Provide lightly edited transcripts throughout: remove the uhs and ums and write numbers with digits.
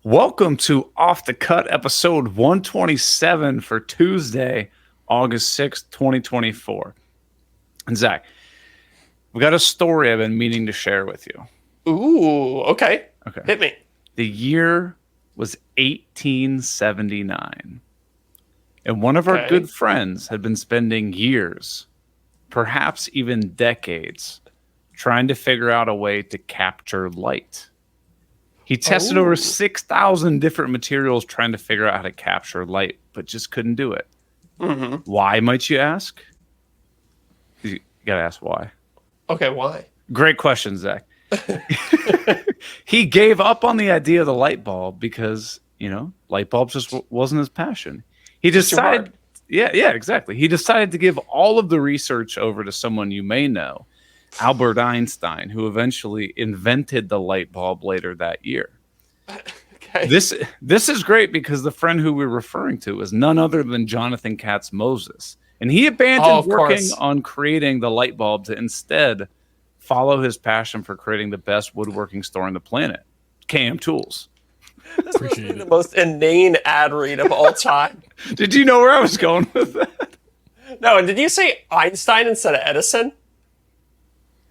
Welcome to Off the Cut episode 127 for Tuesday, August 6th, 2024. And Zach, we got a story I've been meaning to share with you. Ooh, okay. Hit me. The year was 1879. And one of our good friends had been spending years, perhaps even decades, trying to figure out a way to capture light. He tested over 6,000 different materials trying to figure out how to capture light, but just couldn't do it. Mm-hmm. Why, might you ask? You got to ask why. Okay, why? Great question, Zach. He gave up on the idea of the light bulb because, light bulbs just wasn't his passion. He decided, exactly. He decided to give all of the research over to someone you may know, Albert Einstein, who eventually invented the light bulb later that year. Okay. This is great because the friend who we're referring to is none other than Jonathan Katz-Moses. And he abandoned working on creating the light bulb to instead follow his passion for creating the best woodworking store on the planet, KM Tools. This must be the most inane ad read of all time. Did you know where I was going with that? No, did you say Einstein instead of Edison?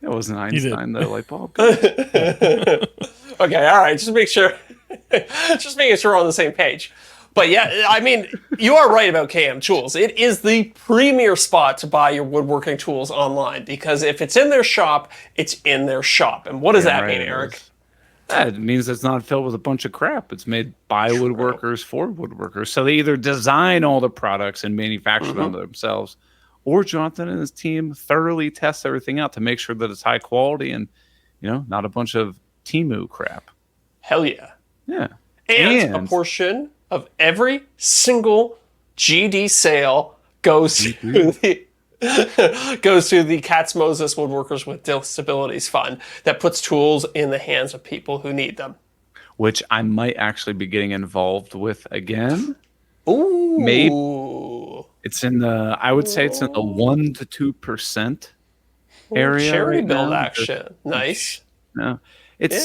It wasn't Einstein, the light bulb. Okay, all right. Just make sure. Just making sure we're on the same page. But yeah, I mean, you are right about KM Tools. It is the premier spot to buy your woodworking tools online because if it's in their shop, it's in their shop. And what does that mean, Eric? It means it's not filled with a bunch of crap. It's made by woodworkers for woodworkers. So they either design all the products and manufacture them themselves, or Jonathan and his team thoroughly test everything out to make sure that it's high quality and, not a bunch of Temu crap. Hell yeah. Yeah. And a portion of every single GD sale goes to the Katz-Moses Woodworkers with Disabilities Fund that puts tools in the hands of people who need them. Which I might actually be getting involved with again. Ooh. Maybe. It's in the, I would say it's in the 1% to 2% area. Charity right build now. action. Nice. No, it's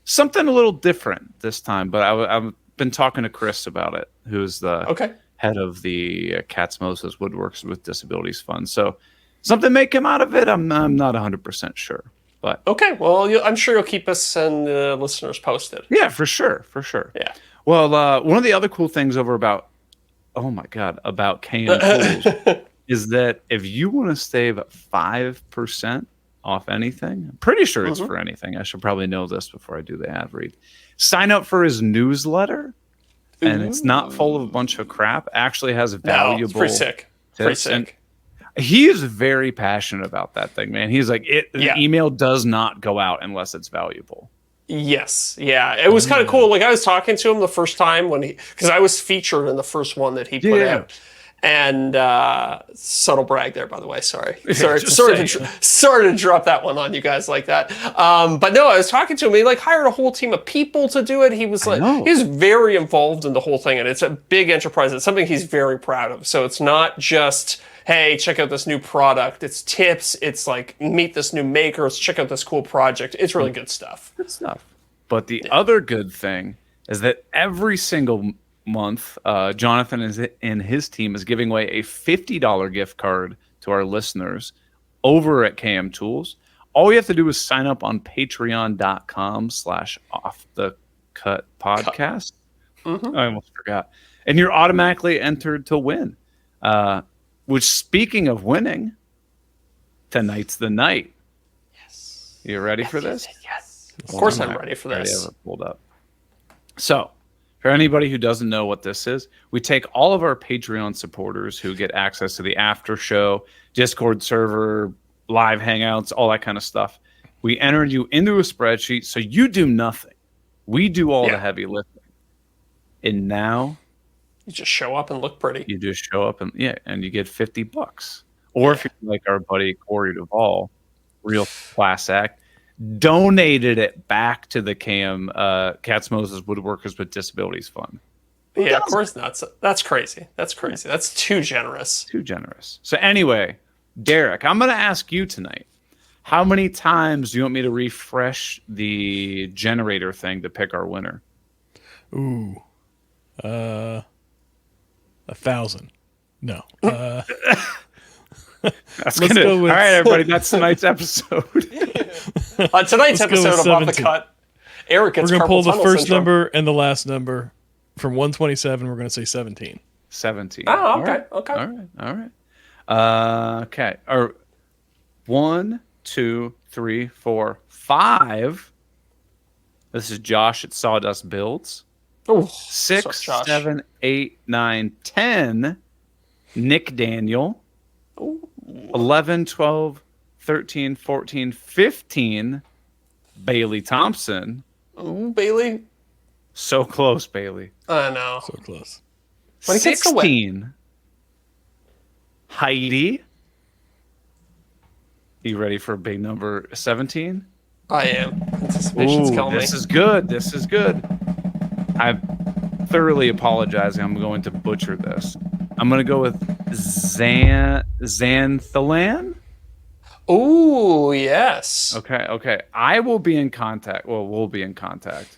something a little different this time, but I've been talking to Chris about it, who's the head of the Katz-Moses Woodworks with Disabilities Fund. So something may come out of it. I'm not 100% sure. But okay, well, I'm sure you'll keep us and the listeners posted. Yeah, for sure. Yeah. Well, one of the other cool things about KM Tools is that if you want to save 5% off anything, I'm pretty sure it's for anything. I should probably know this before I do the ad read. Sign up for his newsletter, and it's not full of a bunch of crap. Actually has valuable it's pretty sick. Pretty sick. He is very passionate about that thing, man. He's like, the email does not go out unless it's valuable. Yes. Yeah. It was kind of cool. Like I was talking to him the first time because I was featured in the first one that he put out. And subtle brag there, by the way. Sorry to drop that one on you guys like that. But no, I was talking to him. He hired a whole team of people to do it. He was he's very involved in the whole thing, and it's a big enterprise. It's something he's very proud of. So it's not just, hey, check out this new product. It's tips. It's meet this new maker. Let's check out this cool project. It's really good stuff. Good stuff. But the other good thing is that every single month, Jonathan and his team is giving away a $50 gift card to our listeners over at KM Tools. All you have to do is sign up on patreon.com/offthecutpodcast. I almost forgot. And you're automatically entered to win. Which, speaking of winning, tonight's the night. Yes. You ready for this? Yes. Of course I'm ready for this. I have it pulled up. So, for anybody who doesn't know what this is, we take all of our Patreon supporters who get access to the after show, Discord server, live hangouts, all that kind of stuff. We enter you into a spreadsheet, so you do nothing. We do all the heavy lifting. And now you just show up and look pretty. You just show up and you get $50. Or if you're like our buddy Corey Duvall, real class act, donated it back to the Katz-Moses Woodworkers with Disabilities Fund. Yeah, of course not. That's crazy. That's too generous. So anyway, Deric, I'm going to ask you tonight, how many times do you want me to refresh the generator thing to pick our winner? Ooh. 1,000. No. That's Let's gonna. go All with- right, everybody. That's tonight's episode. On tonight's Let's go with episode above the 17. cut, Eric gets We're going to pull carpal the tunnel first syndrome. number and the last number. From 127, we're going to say 17. 17. Oh, All okay, right. okay. All right. Okay. Or 1, 2, 3, 4, 5. This is Josh at Sawdust Builds. Ooh, 6, so Josh. 7, 8, 9, 10. Nick Daniel. 11, 12, 13, 14, 15. Bailey Thompson. Ooh, Bailey. So close, Bailey. I know. So close. When it gets to wet- 16. Heidi. You ready for a big number 17? I am. Anticipation's killing me. This is good. This is good. I'm thoroughly apologizing. I'm going to butcher this. I'm going to go with Xanthalan. Ooh, yes. Okay. I will be in contact. Well, we'll be in contact.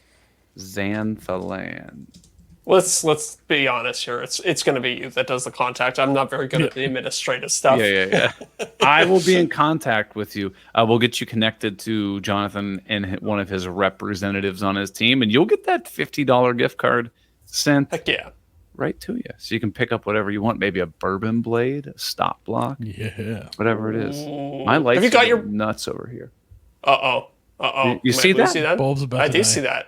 Xanthalan. Let's be honest here. It's going to be you that does the contact. I'm not very good at the administrative stuff. Yeah. I will be in contact with you. We'll get you connected to Jonathan and one of his representatives on his team, and you'll get that $50 gift card sent Heck yeah. right to you. So you can pick up whatever you want. Maybe a bourbon blade, a stop block, Yeah. whatever it is. My lights Have you got are your nuts over here. Uh-oh. You see Wait, that? Bulb's about I to do die. see that.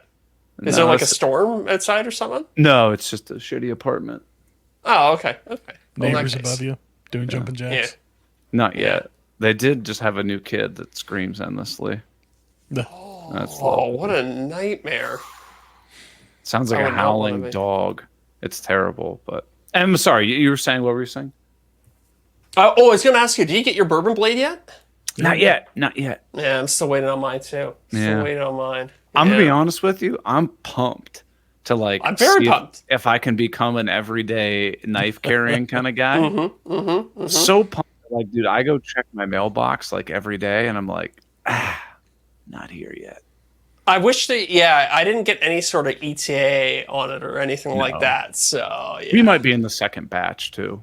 Is No, there like a it's- storm outside or something? No, it's just a shitty apartment. Oh, okay. Well, in that Neighbors case. above you doing jumping Yeah. jacks. Not yet. They did just have a new kid that screams endlessly. That's Oh, lovely. what a nightmare. Sounds like I a would not howling wanna be- dog. It's terrible, but I'm sorry. You were saying, what were you saying? I was going to ask you, do you get your bourbon blade yet? Not yet. Yeah, I'm still waiting on mine too. Still waiting on mine. I'm gonna be Yeah. honest with you. I'm pumped to I'm very see pumped. if I can become an everyday knife carrying kind of guy. Mm-hmm. So pumped. Like, dude, I go check my mailbox like every day, and I'm like, not here yet. I wish I didn't get any sort of ETA on it or anything like that. So, yeah. We might be in the second batch too.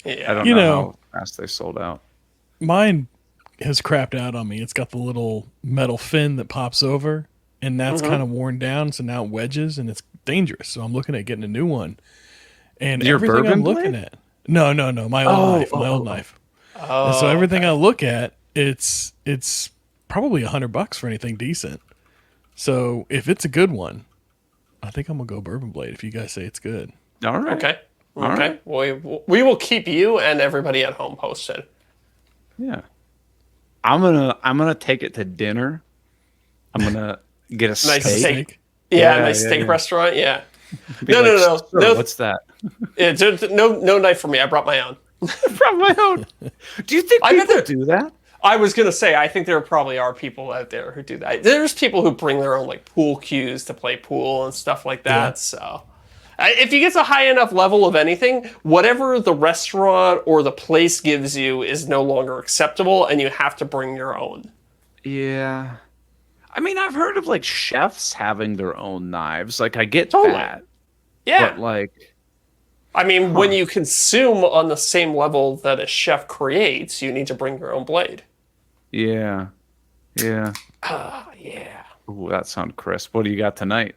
Yeah. I don't You know know- how fast they sold out. Mine has crapped out on me. It's got the little metal fin that pops over, and that's kind of worn down, so now it wedges, and it's dangerous. So I'm looking at getting a new one. And Your everything bourbon I'm looking blade? at, no, my old knife. And so everything I look at, it's probably $100 for anything decent. So if it's a good one, I think I'm gonna go bourbon blade. If you guys say it's good, All right. Okay. All Okay. We will keep you and everybody at home posted. Yeah. I'm gonna take it to dinner. I'm gonna get a Nice steak. steak. Yeah, Yeah, nice yeah, steak yeah. restaurant. Yeah. Be No, like, no. "Sir, what's that? No knife for me. I brought my own. From my own. Do you think I bet people there- do that? I was gonna say, I think there probably are people out there who do that. There's people who bring their own like pool cues to play pool and stuff like that. Yeah. So, if you get a high enough level of anything, whatever the restaurant or the place gives you is no longer acceptable, and you have to bring your own. Yeah. I mean, I've heard of like chefs having their own knives. Like, I get Totally. that. Yeah, But like, I mean, when you consume on the same level that a chef creates, you need to bring your own blade. yeah. Yeah. Ooh, that sounds crisp. What do you got tonight?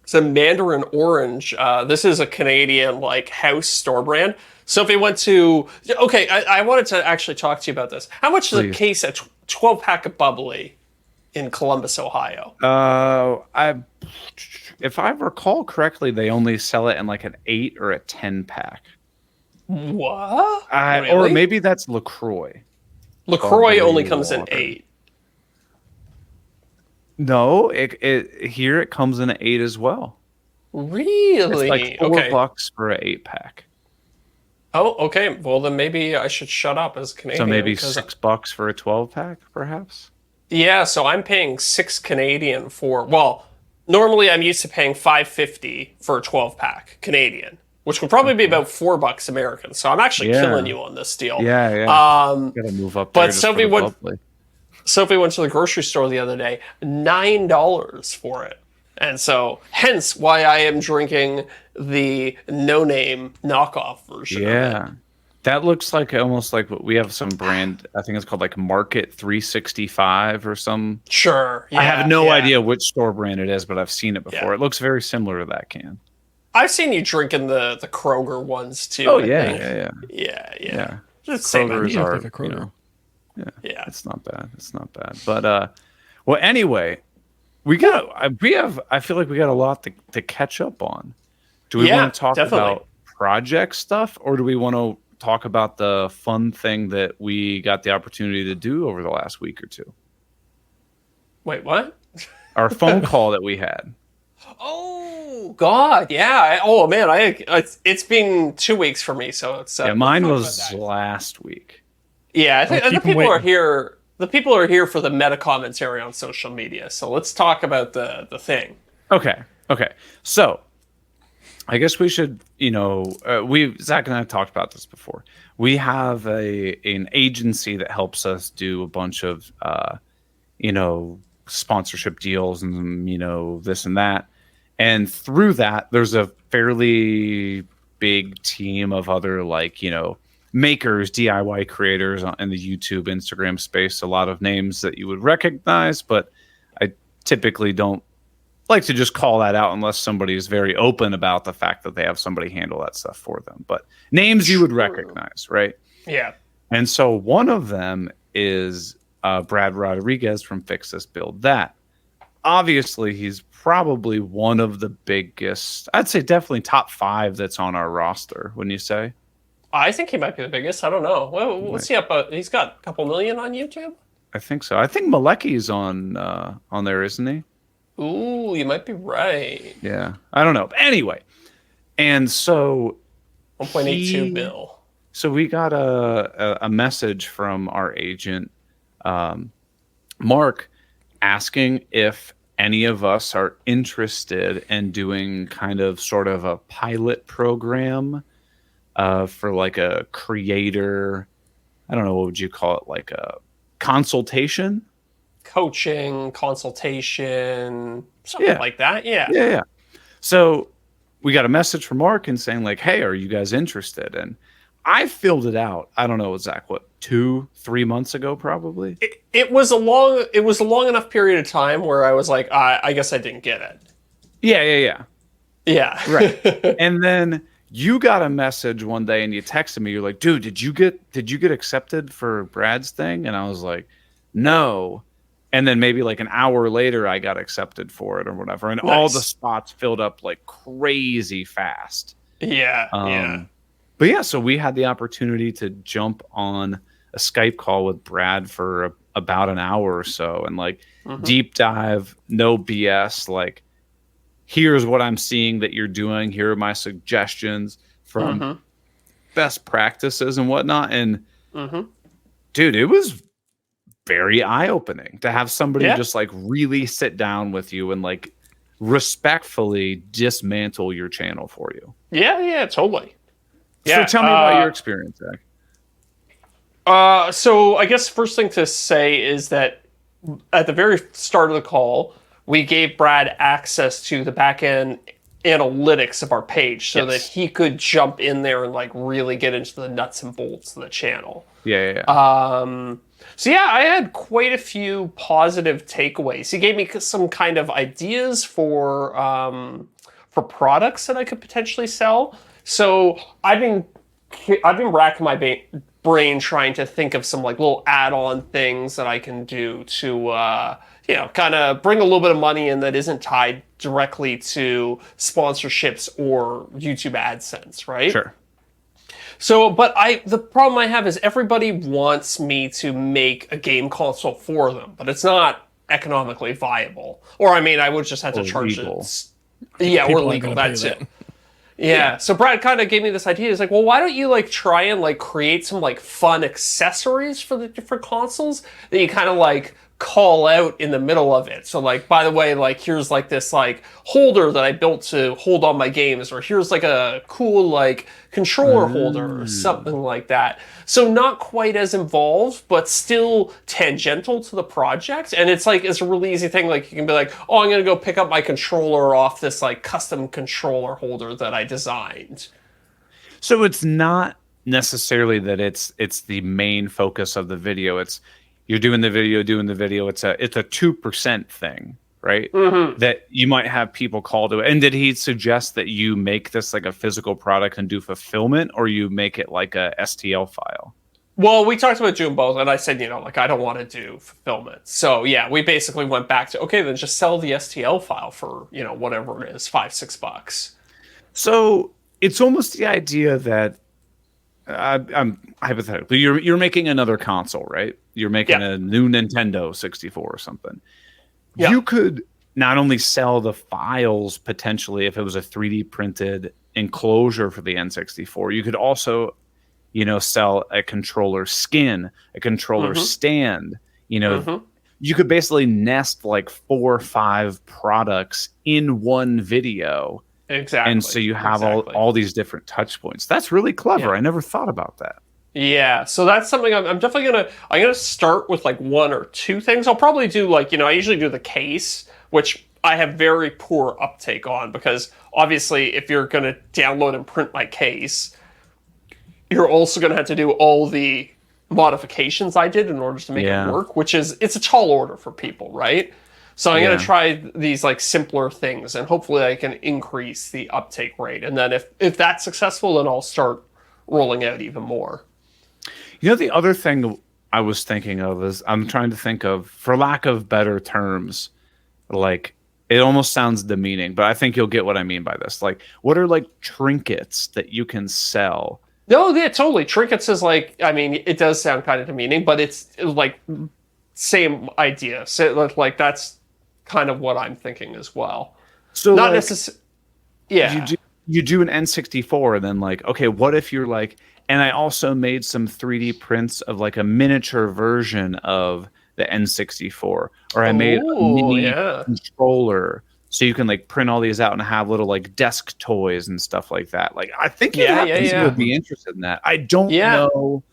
It's a Mandarin Orange. This is a Canadian like house store brand. So if we went to, okay, I wanted to actually talk to you about this. How much is a Please. case of 12 pack of bubbly in Columbus, Ohio? If I recall correctly, they only sell it in like an 8 or a 10 pack. What? Or Really? maybe that's LaCroix. LaCroix bubbly only comes in water. 8. No, here it comes in an 8 as well. Really? It's like $4 for an 8 pack. Oh, okay. Well, then maybe I should shut up as a Canadian. So maybe 'cause- $6 for a 12 pack, perhaps. Yeah, so I'm paying 6 Canadian for, well, normally I'm used to paying $5.50 for a 12 pack Canadian, which would probably be about $4 American. So I'm actually Yeah. killing you on this deal. Yeah. Um, Gotta move up but there. just for Sophie the would- bubbly. Sophie went to the grocery store the other day, $9 for it. And so, hence why I am drinking the no-name knockoff version of it. Yeah. That looks like almost like what we have some brand, I think it's called like Market 365 or some. Sure. Yeah, I have no idea which store brand it is, but I've seen it before. Yeah. It looks very similar to that can. I've seen you drinking the Kroger ones too. Oh, I yeah, think. yeah. Yeah. Just same Kroger's idea. are, Like a Kroger. Yeah. It's not bad. It's not bad. But well, anyway, I feel like we got a lot to catch up on. Do we want to talk about project stuff, or do we want to talk about the fun thing that we got the opportunity to do over the last week or two? Wait, what? Our phone call that we had. Oh God, yeah. Oh man, it's been 2 weeks for me, so it's mine was last week. Yeah, I think the keep 'em people are waiting. here. The people are here for the meta commentary on social media. So let's talk about the thing. Okay. So I guess we should, Zach and I have talked about this before. We have an agency that helps us do a bunch of, sponsorship deals and, this and that. And through that, there's a fairly big team of other makers, DIY creators in the YouTube, Instagram space. A lot of names that you would recognize, but I typically don't like to just call that out unless somebody is very open about the fact that they have somebody handle that stuff for them. But names you would recognize, right? Yeah. And so one of them is Brad Rodriguez from Fix This Build That. Obviously, he's probably one of the biggest, I'd say definitely top 5 that's on our roster, wouldn't you say? I think he might be the biggest. I don't know. Well, what's he up? He's got a couple million on YouTube. I think so. I think Maleki's on there, isn't he? Ooh, you might be right. Yeah, I don't know. But anyway, and so 1.82 bill. So we got a message from our agent, Mark, asking if any of us are interested in doing kind of sort of a pilot program for like a creator. I don't know, what would you call it? Like a consultation? Coaching, consultation, something like that. Yeah. So we got a message from Mark and saying like, hey, are you guys interested? And I filled it out. I don't know, Zach, what, 2-3 months ago, probably? It was a long enough period of time where I was like, I guess I didn't get it. Yeah. Right. And then you got a message one day and you texted me. You're like, dude, did you get accepted for Brad's thing? And I was like, no. And then maybe like an hour later, I got accepted for it or whatever. And all the spots filled up like crazy fast. Yeah. But yeah, so we had the opportunity to jump on a Skype call with Brad for about an hour or so and like deep dive, no BS. Like, here's what I'm seeing that you're doing. Here are my suggestions from best practices and whatnot. And dude, it was very eye-opening to have somebody just like really sit down with you and like respectfully dismantle your channel for you. Yeah, totally. So tell me about your experience, Zach. So I guess first thing to say is that at the very start of the call, we gave Brad access to the back-end analytics of our page so that he could jump in there and like really get into the nuts and bolts of the channel. Yeah. So yeah, I had quite a few positive takeaways. He gave me some kind of ideas for products that I could potentially sell. So I've been racking my brain trying to think of some like little add-on things that I can do to kind of bring a little bit of money in that isn't tied directly to sponsorships or YouTube AdSense, right? Sure. So, but the problem I have is everybody wants me to make a game console for them, but it's not economically viable. Or I mean, I would just have to charge it. Yeah, or legal. That's it. Yeah. So Brad kind of gave me this idea. He's like, well, why don't you like try and like create some like fun accessories for the different consoles that you kind of like call out in the middle of it. So like, by the way, like here's like this like holder that I built to hold all my games, or here's like a cool like controller holder or something like that. So not quite as involved, but still tangential to the project. And it's like, it's a really easy thing. Like you can be like, oh, I'm going to go pick up my controller off this like custom controller holder that I designed. So it's not necessarily that it's the main focus of the video. It's you're doing the video. It's a 2% thing, right? Mm-hmm. That you might have people call to it. And did he suggest that you make this like a physical product and do fulfillment, or you make it like a STL file? Well, we talked about doing both, and I said, like, I don't want to do fulfillment. So, yeah, we basically went back to, okay, then just sell the STL file for, whatever it is, $5-6. So it's almost the idea that I'm hypothetically, you're making another console, right? You're making a new Nintendo 64 or something. Yeah. You could not only sell the files potentially if it was a 3D printed enclosure for the N64, you could also, sell a controller skin, a controller stand. You could basically nest like 4 or 5 products in one video. Exactly. And so you have all these different touch points. That's really clever. Yeah. I never thought about that. Yeah, so that's something I'm definitely gonna start with like 1 or 2 things. I'll probably do like, I usually do the case, which I have very poor uptake on, because obviously if you're gonna download and print my case, you're also gonna have to do all the modifications I did in order to make it work, it's a tall order for people, right? So I'm going to try these like simpler things, and hopefully I can increase the uptake rate. And then if that's successful, then I'll start rolling out even more. The other thing I was thinking of is I'm trying to think of, for lack of better terms, like it almost sounds demeaning, but I think you'll get what I mean by this. Like, what are like trinkets that you can sell? No, yeah, totally. Trinkets is like, I mean, it does sound kind of demeaning, but it's like same idea. So like that's kind of what I'm thinking as well. So not like, necessarily. Yeah. You do an N64, and then like, okay, what if you're like, and I also made some 3D prints of like a miniature version of the N64, or I made a mini controller, so you can like print all these out and have little like desk toys and stuff like that. Like I think people would be interested in that. I don't know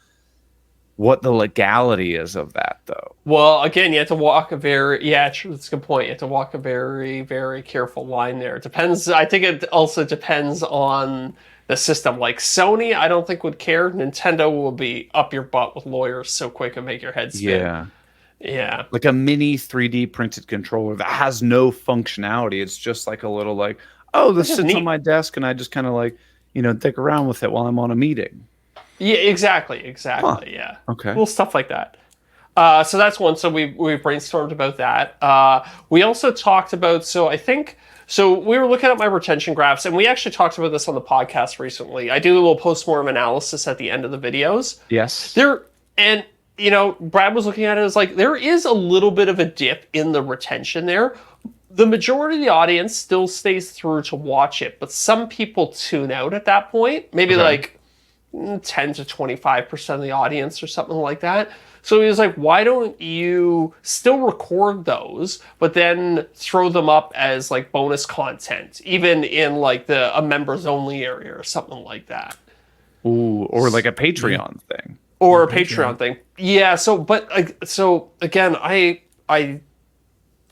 what the legality is of that, though. Well, again, you have to walk that's a good point. You have to walk a very, very careful line there. It depends. I think it also depends on the system. Like Sony, I don't think would care. Nintendo will be up your butt with lawyers so quick and make your head spin. Yeah. Like a mini 3D printed controller that has no functionality. It's just like a little like, oh, this sits on my desk and I just kind of like, dick around with it while I'm on a meeting. Yeah, exactly. Huh. Yeah. Okay. Little stuff like that. So that's one. So we brainstormed about that. We also talked about, so we were looking at my retention graphs, and we actually talked about this on the podcast recently. I do a little post-mortem analysis at the end of the videos. Yes. Brad was looking at it as like, there is a little bit of a dip in the retention there. The majority of the audience still stays through to watch it, but some people tune out at that point. Maybe like 10 to 25% of the audience or something like that. So he was like, why don't you still record those, but then throw them up as like bonus content, even in like a members only area or something like that. Ooh, or like a Patreon thing. Or a Patreon thing. Yeah, so again, I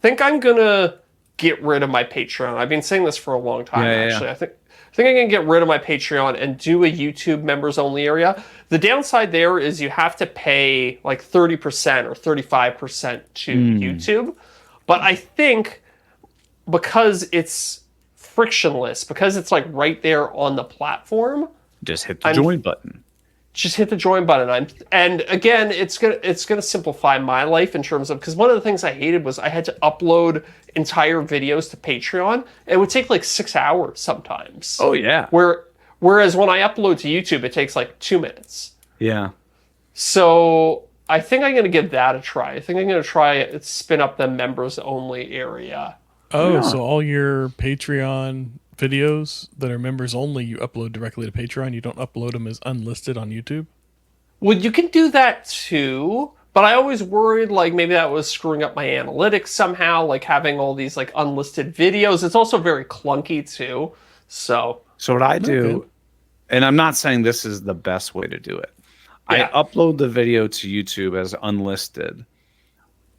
think I'm gonna get rid of my Patreon. I've been saying this for a long time, actually. I think I can get rid of my Patreon and do a YouTube members only area. The downside there is you have to pay like 30% or 35% to YouTube. But I think because it's frictionless, because it's like right there on the platform, just hit the join button. Just hit the join button. And again, it's gonna simplify my life in terms of, because one of the things I hated was I had to upload entire videos to Patreon. It would take like 6 hours sometimes. Oh yeah. Whereas when I upload to YouTube, it takes like 2 minutes. Yeah. So I think I'm gonna give that a try. I think I'm gonna try spin up the members only area. Oh, so all your Patreon videos that are members only, you upload directly to Patreon. You don't upload them as unlisted on YouTube? Well, you can do that too, But I always worried like maybe that was screwing up my analytics somehow, like having all these like unlisted videos. It's also very clunky too. So what I do, Okay. and I'm not saying this is the best way to do it. yeah. I upload the video to YouTube as unlisted.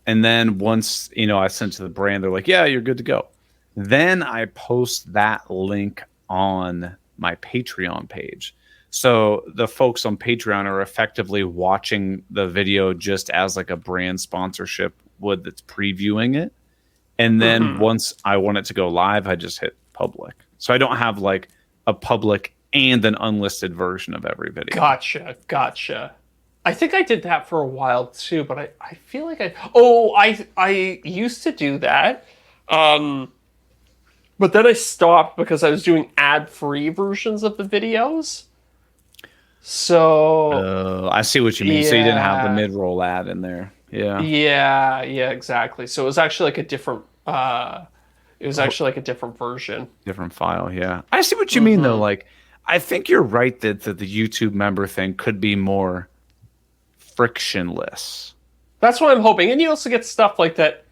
And then once, I send to the brand, they're like, yeah, you're good to go. Then I post that link on my Patreon page. So the folks on Patreon are effectively watching the video just as like a brand sponsorship would that's previewing it. And then once I want it to go live, I just hit public. So I don't have like a public and an unlisted version of every video. Gotcha. I think I did that for a while too, but I feel like I used to do that. But then I stopped because I was doing ad-free versions of the videos. So I see what you mean. So you didn't have the yeah. mid-roll ad in there. Yeah. Yeah, exactly. So it was actually like a different version. Different file. Yeah. I see what you mean though. Like, I think you're right that the YouTube member thing could be more frictionless. That's what I'm hoping. And you also get stuff like that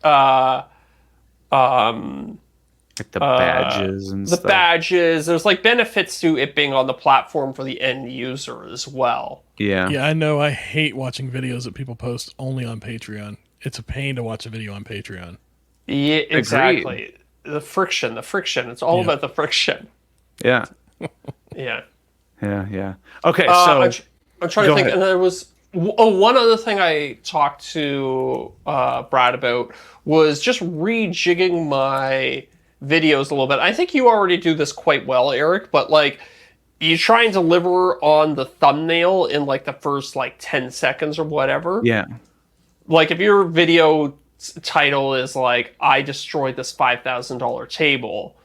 Like the badges and the stuff. badges. There's like benefits to it being on the platform for the end user as well. Yeah. Yeah, I know. I hate watching videos that people post only on Patreon. It's a pain to watch a video on Patreon. Yeah, exactly. Agreed. The friction. It's all about the friction. Yeah. Yeah. Yeah. Okay. I'm So trying to go think. ahead. And there was one other thing I talked to Brad about was just rejigging my videos a little bit. I think you already do this quite well, Eric, but like you try and deliver on the thumbnail in like the first like 10 seconds or whatever. yeah. Like if your video title is like, I destroyed this $5,000 table,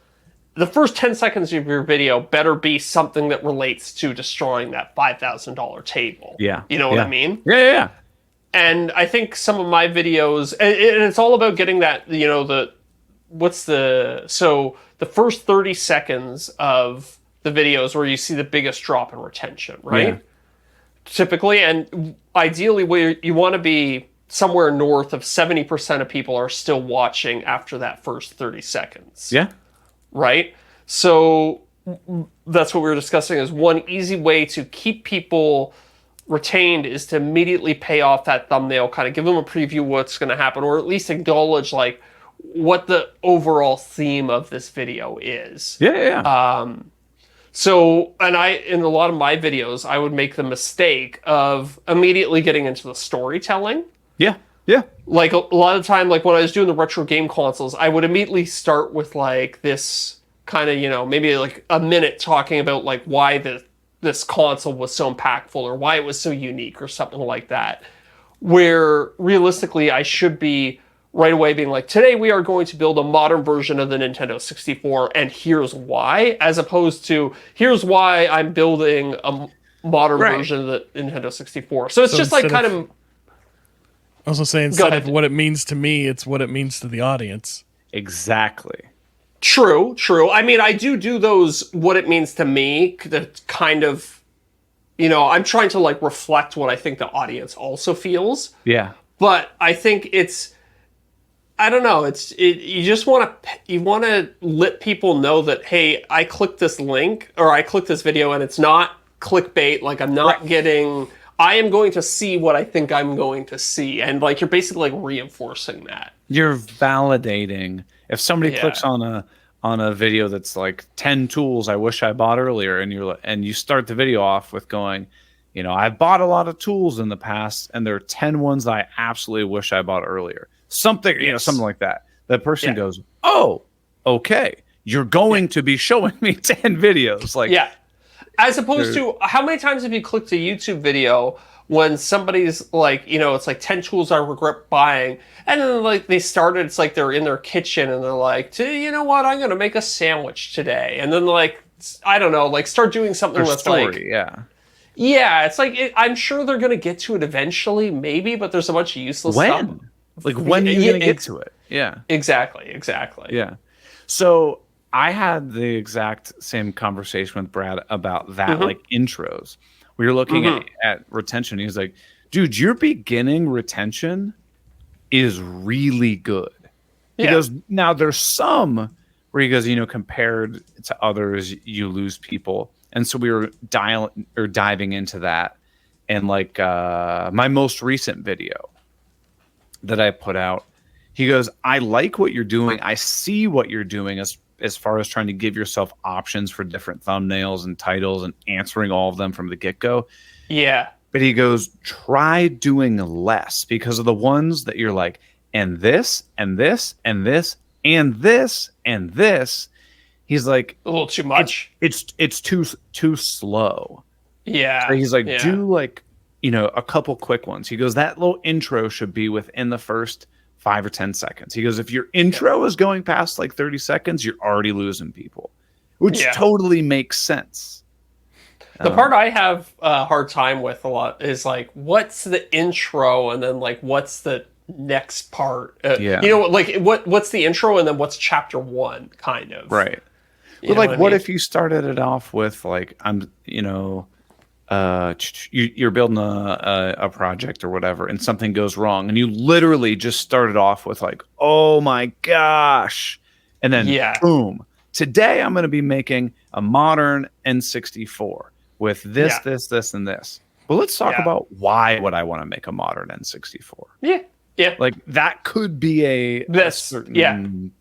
the first 10 seconds of your video better be something that relates to destroying that $5,000 table. Yeah. You know what I mean? Yeah. And I think some of my videos, and it's all about getting that, so the first 30 seconds of the videos where you see the biggest drop in retention, right? Yeah. Typically, and ideally where you want to be somewhere north of 70% of people are still watching after that first 30 seconds. Yeah. Right? So that's what we were discussing is one easy way to keep people retained is to immediately pay off that thumbnail, kind of give them a preview of what's going to happen, or at least acknowledge like what the overall theme of this video is. Yeah. So, and in a lot of my videos, I would make the mistake of immediately getting into the storytelling. Yeah. Like a lot of the time, like when I was doing the retro game consoles, I would immediately start with like this kind of, maybe like a minute talking about like why this console was so impactful or why it was so unique or something like that. Where realistically, I should be right away being like, today we are going to build a modern version of the Nintendo 64 and here's why, as opposed to here's why I'm building a modern version of the Nintendo 64. So it's just like kind of I was going to say, instead of what it means to me, it's what it means to the audience. Exactly. True. I mean, I do those what it means to me, that kind of, I'm trying to like reflect what I think the audience also feels. Yeah. But I think I don't know, you just want to let people know that, hey, I clicked this link or I clicked this video and it's not clickbait. Like I'm not I am going to see what I think I'm going to see. And like, you're basically like reinforcing that. You're validating. If somebody clicks on a video that's like 10 tools I wish I bought earlier, and you start the video off with going, I've bought a lot of tools in the past, and there are 10 ones I absolutely wish I bought earlier. Something, something like that. That person goes, oh, okay. You're going to be showing me 10 videos. Like, yeah. As opposed to, how many times have you clicked a YouTube video when somebody's like, it's like 10 tools I regret buying, and then like it's like they're in their kitchen and they're like, you know what, I'm going to make a sandwich today. And then like, I don't know, like start doing something with like, yeah, it's like, I'm sure they're going to get to it eventually, maybe, but there's a bunch of useless stuff. Like when are you going to get to it? Yeah. Exactly. Yeah. So I had the exact same conversation with Brad about that, like intros. We were looking at retention. He was like, dude, your beginning retention is really good. He goes, now there's some where he goes, compared to others, you lose people. And so we were diving into that. And like my most recent video that I put out, he goes, I like what you're doing. I see what you're doing as far as trying to give yourself options for different thumbnails and titles and answering all of them from the get-go. Yeah. But he goes, try doing less because of the ones that you're like, and this, and this, and this, and this, and this. He's like, a little too much. It's too slow. Yeah. So he's like, do like, a couple quick ones. He goes, that little intro should be within the first 5 or 10 seconds. He goes, if your intro is going past like 30 seconds, you're already losing people, which totally makes sense. The part I have a hard time with a lot is like, what's the intro and then like, what's the next part? Like what's the intro and then what's chapter 1 kind of. Right. But like, what if you started it off with like, you're building a project or whatever and something goes wrong and you literally just started off with like, oh my gosh. And then boom, today I'm going to be making a modern N64 with this, this, and this. But let's talk about why would I want to make a modern N64? Yeah. Yeah. Like that could be a certain,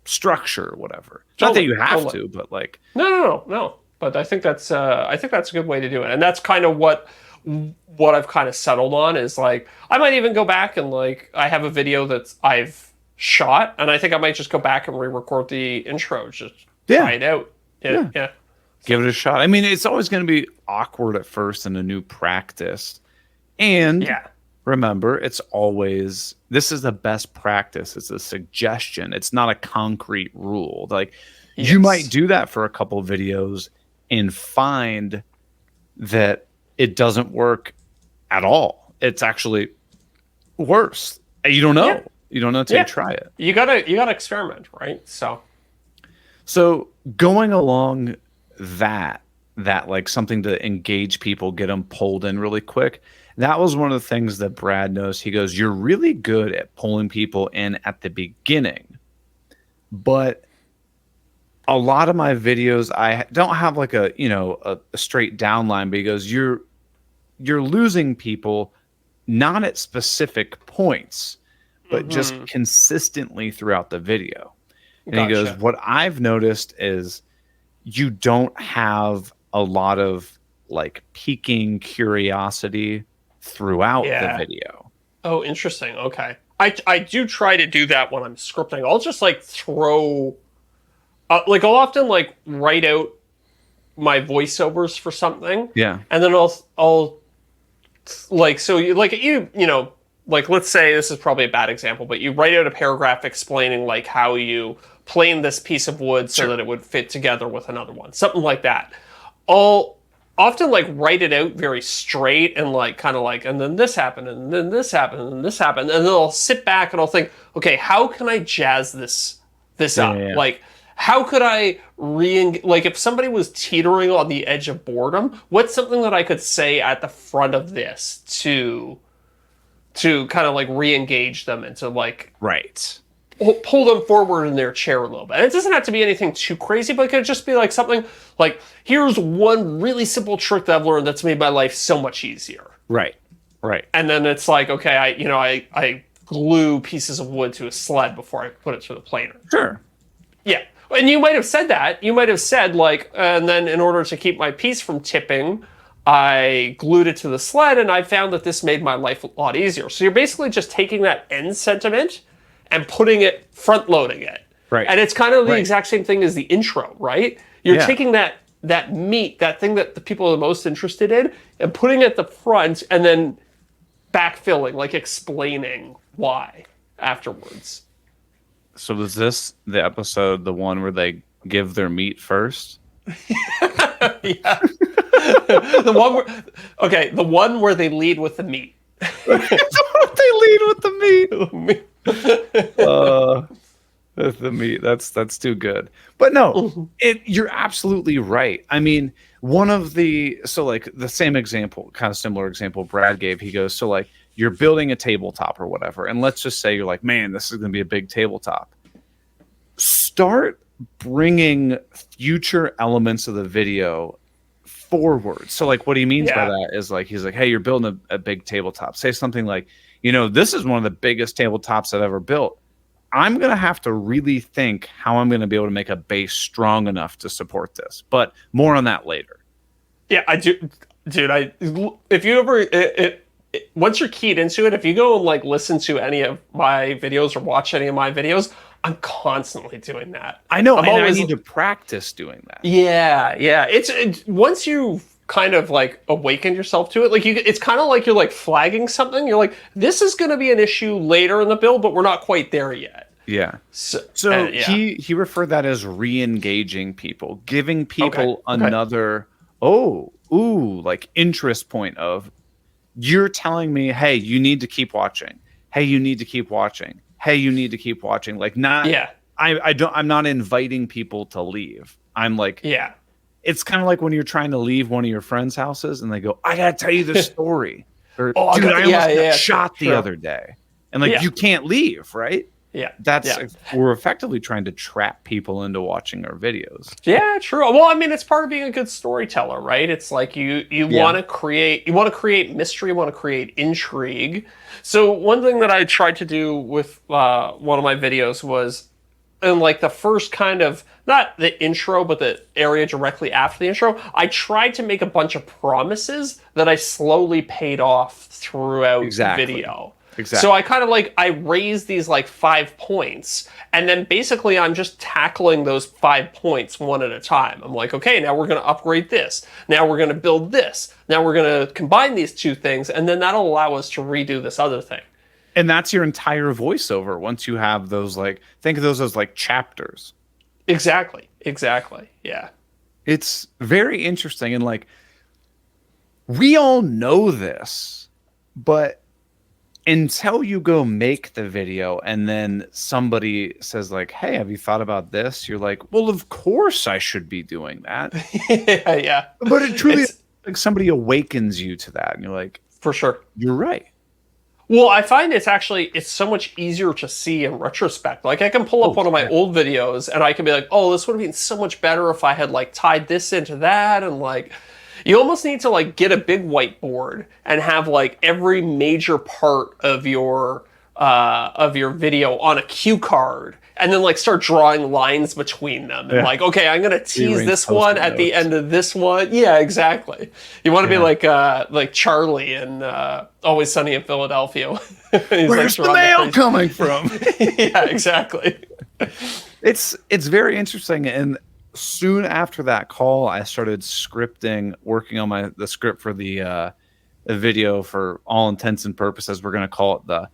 structure or whatever. Totally, not that you have to, but like. No. But I think that's a good way to do it. And that's kind of what I've kind of settled on is like, I might even go back and like, I have a video that I've shot and I think I might just go back and re-record the intro. Just try it out. Yeah. Give it a shot. I mean, it's always going to be awkward at first in a new practice. And remember, this is the best practice. It's a suggestion. It's not a concrete rule. Like you might do that for a couple of videos and find that it doesn't work at all. It's actually worse. You don't know. You don't know until you try it. You gotta experiment, right? So going along that like something to engage people, get them pulled in really quick. That was one of the things that Brad knows. He goes, you're really good at pulling people in at the beginning, but a lot of my videos, I don't have like a straight down line, but he goes, you're losing people not at specific points, but just consistently throughout the video. And he goes, what I've noticed is you don't have a lot of like piquing curiosity throughout the video. Oh, interesting. Okay. I do try to do that when I'm scripting. I'll just like throw, like I'll often like write out my voiceovers for something. Yeah. And then I'll like, so you like, like let's say this is probably a bad example, but you write out a paragraph explaining like how you planed this piece of wood so that it would fit together with another one, something like that. I'll often like write it out very straight and like kind of like, and then this happened and then this happened and then this happened. And then I'll sit back and I'll think, okay, how can I jazz this up? Yeah. Like, how could I like if somebody was teetering on the edge of boredom, what's something that I could say at the front of this to kind of like re-engage them and to like pull them forward in their chair a little bit. And it doesn't have to be anything too crazy, but it could just be like something like, here's one really simple trick that I've learned that's made my life so much easier. Right. And then it's like, okay, I glue pieces of wood to a sled before I put it through the planer. Sure. Yeah. And you might have said that. You might have said like, and then in order to keep my piece from tipping, I glued it to the sled and I found that this made my life a lot easier. So you're basically just taking that end sentiment and putting it, front loading it. Right. And it's kind of the exact same thing as the intro, right? You're taking that meat, that thing that the people are the most interested in, and putting it at the front and then backfilling, like explaining why afterwards. So was this the episode, the one where they give their meat first? Yeah. The one where they lead with the meat. They lead with the meat. The meat. That's too good. But no, you're absolutely right. I mean, like the same example, kind of similar example Brad gave. He goes, so like you're building a tabletop or whatever, and let's just say you're like, man, this is going to be a big tabletop. Start bringing future elements of the video forward. So like what he means by that is like, he's like, hey, you're building a big tabletop. Say something like, this is one of the biggest tabletops I've ever built. I'm going to have to really think how I'm going to be able to make a base strong enough to support this. But more on that later. Yeah, I do. Dude, if you ever, once you're keyed into it, if you go and like listen to any of my videos or watch any of my videos, I'm constantly doing that. I know, and I need to practice doing that. Yeah. It's once you've kind of like awakened yourself to it, like it's kind of like you're like flagging something. You're like, this is going to be an issue later in the build, but we're not quite there yet. Yeah. So he referred that as re-engaging people, giving people another like interest point of, you're telling me, hey, you need to keep watching. Hey, you need to keep watching. Hey, you need to keep watching. Like I'm not inviting people to leave. I'm like, it's kind of like when you're trying to leave one of your friends' houses and they go, I gotta tell you the story. Or I almost got shot the other day. And like you can't leave, right? Yeah. We're effectively trying to trap people into watching our videos. Yeah, true. Well, I mean, it's part of being a good storyteller, right? It's like you want to create mystery, you want to create intrigue. So one thing that I tried to do with one of my videos was, in like the first kind of, not the intro, but the area directly after the intro, I tried to make a bunch of promises that I slowly paid off throughout the video. Exactly. So I kind of like, I raised these like 5 points, and then basically I'm just tackling those 5 points one at a time. I'm like, okay, now we're going to upgrade this. Now we're going to build this. Now we're going to combine these two things, and then that'll allow us to redo this other thing. And that's your entire voiceover once you have those, like, think of those as like chapters. Exactly. Yeah. It's very interesting. And like, we all know this, but until you go make the video and then somebody says like, hey, have you thought about this? You're like, well, of course I should be doing that. Yeah. But it truly is like somebody awakens you to that. And you're like, for sure. You're right. Well, I find it's so much easier to see in retrospect. Like I can pull up one of my old videos and I can be like, oh, this would have been so much better if I had like tied this into that. And like, you almost need to like get a big whiteboard and have like every major part of your video on a cue card, and then like start drawing lines between them. And like, okay, I'm gonna tease this one at the end of this one. Yeah, exactly. You want to be like Charlie in Always Sunny in Philadelphia. Where's the mail coming from? Yeah, exactly. It's very interesting. And soon after that call, I started working on the script for the video. For all intents and purposes, we're going to call it the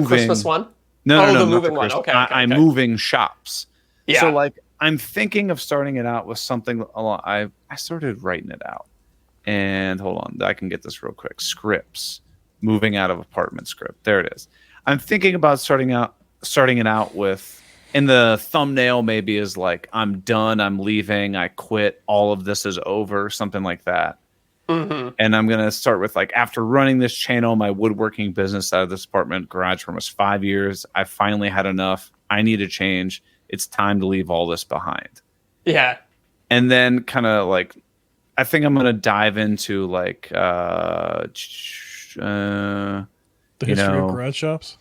Christmas one. No, the moving one. Okay, I'm moving shops. Yeah. So like, I'm thinking of starting it out with something. I started writing it out, and hold on, I can get this real quick. Scripts, moving out of apartment script. There it is. I'm thinking about starting it out with. In the thumbnail, maybe is like, I'm done, I'm leaving, I quit, all of this is over, something like that. Mm-hmm. And I'm going to start with like, after running this channel, my woodworking business out of this apartment garage for almost 5 years, I finally had enough. I need a change. It's time to leave all this behind. Yeah. And then kind of like, I think I'm going to dive into like, the history of garage shops.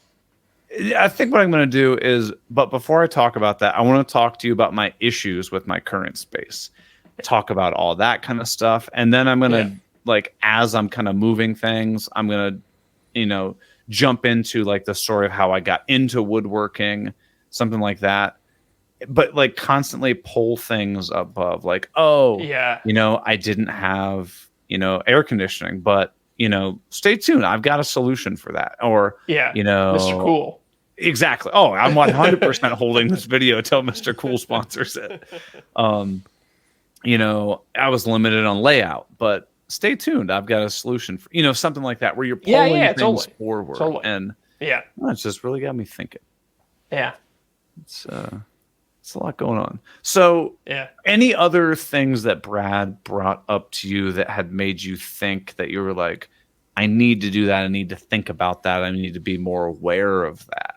I think what I'm going to do is, but before I talk about that, I want to talk to you about my issues with my current space. Talk about all that kind of stuff. And then I'm going to, like, as I'm kind of moving things, I'm going to, jump into like the story of how I got into woodworking, something like that. But like constantly pull things above, like, I didn't have, air conditioning, but stay tuned. I've got a solution for that. Or, Mr. Cool. Exactly. Oh, I'm 100% holding this video until Mr. Cool sponsors it. I was limited on layout, but stay tuned. I've got a solution for, something like that where you're pulling things forward. Totally. And it's just really got me thinking. Yeah. It's a lot going on. So, Yeah. any other things that Brad brought up to you that had made you think that you were like, I need to do that. I need to think about that. I need to be more aware of that.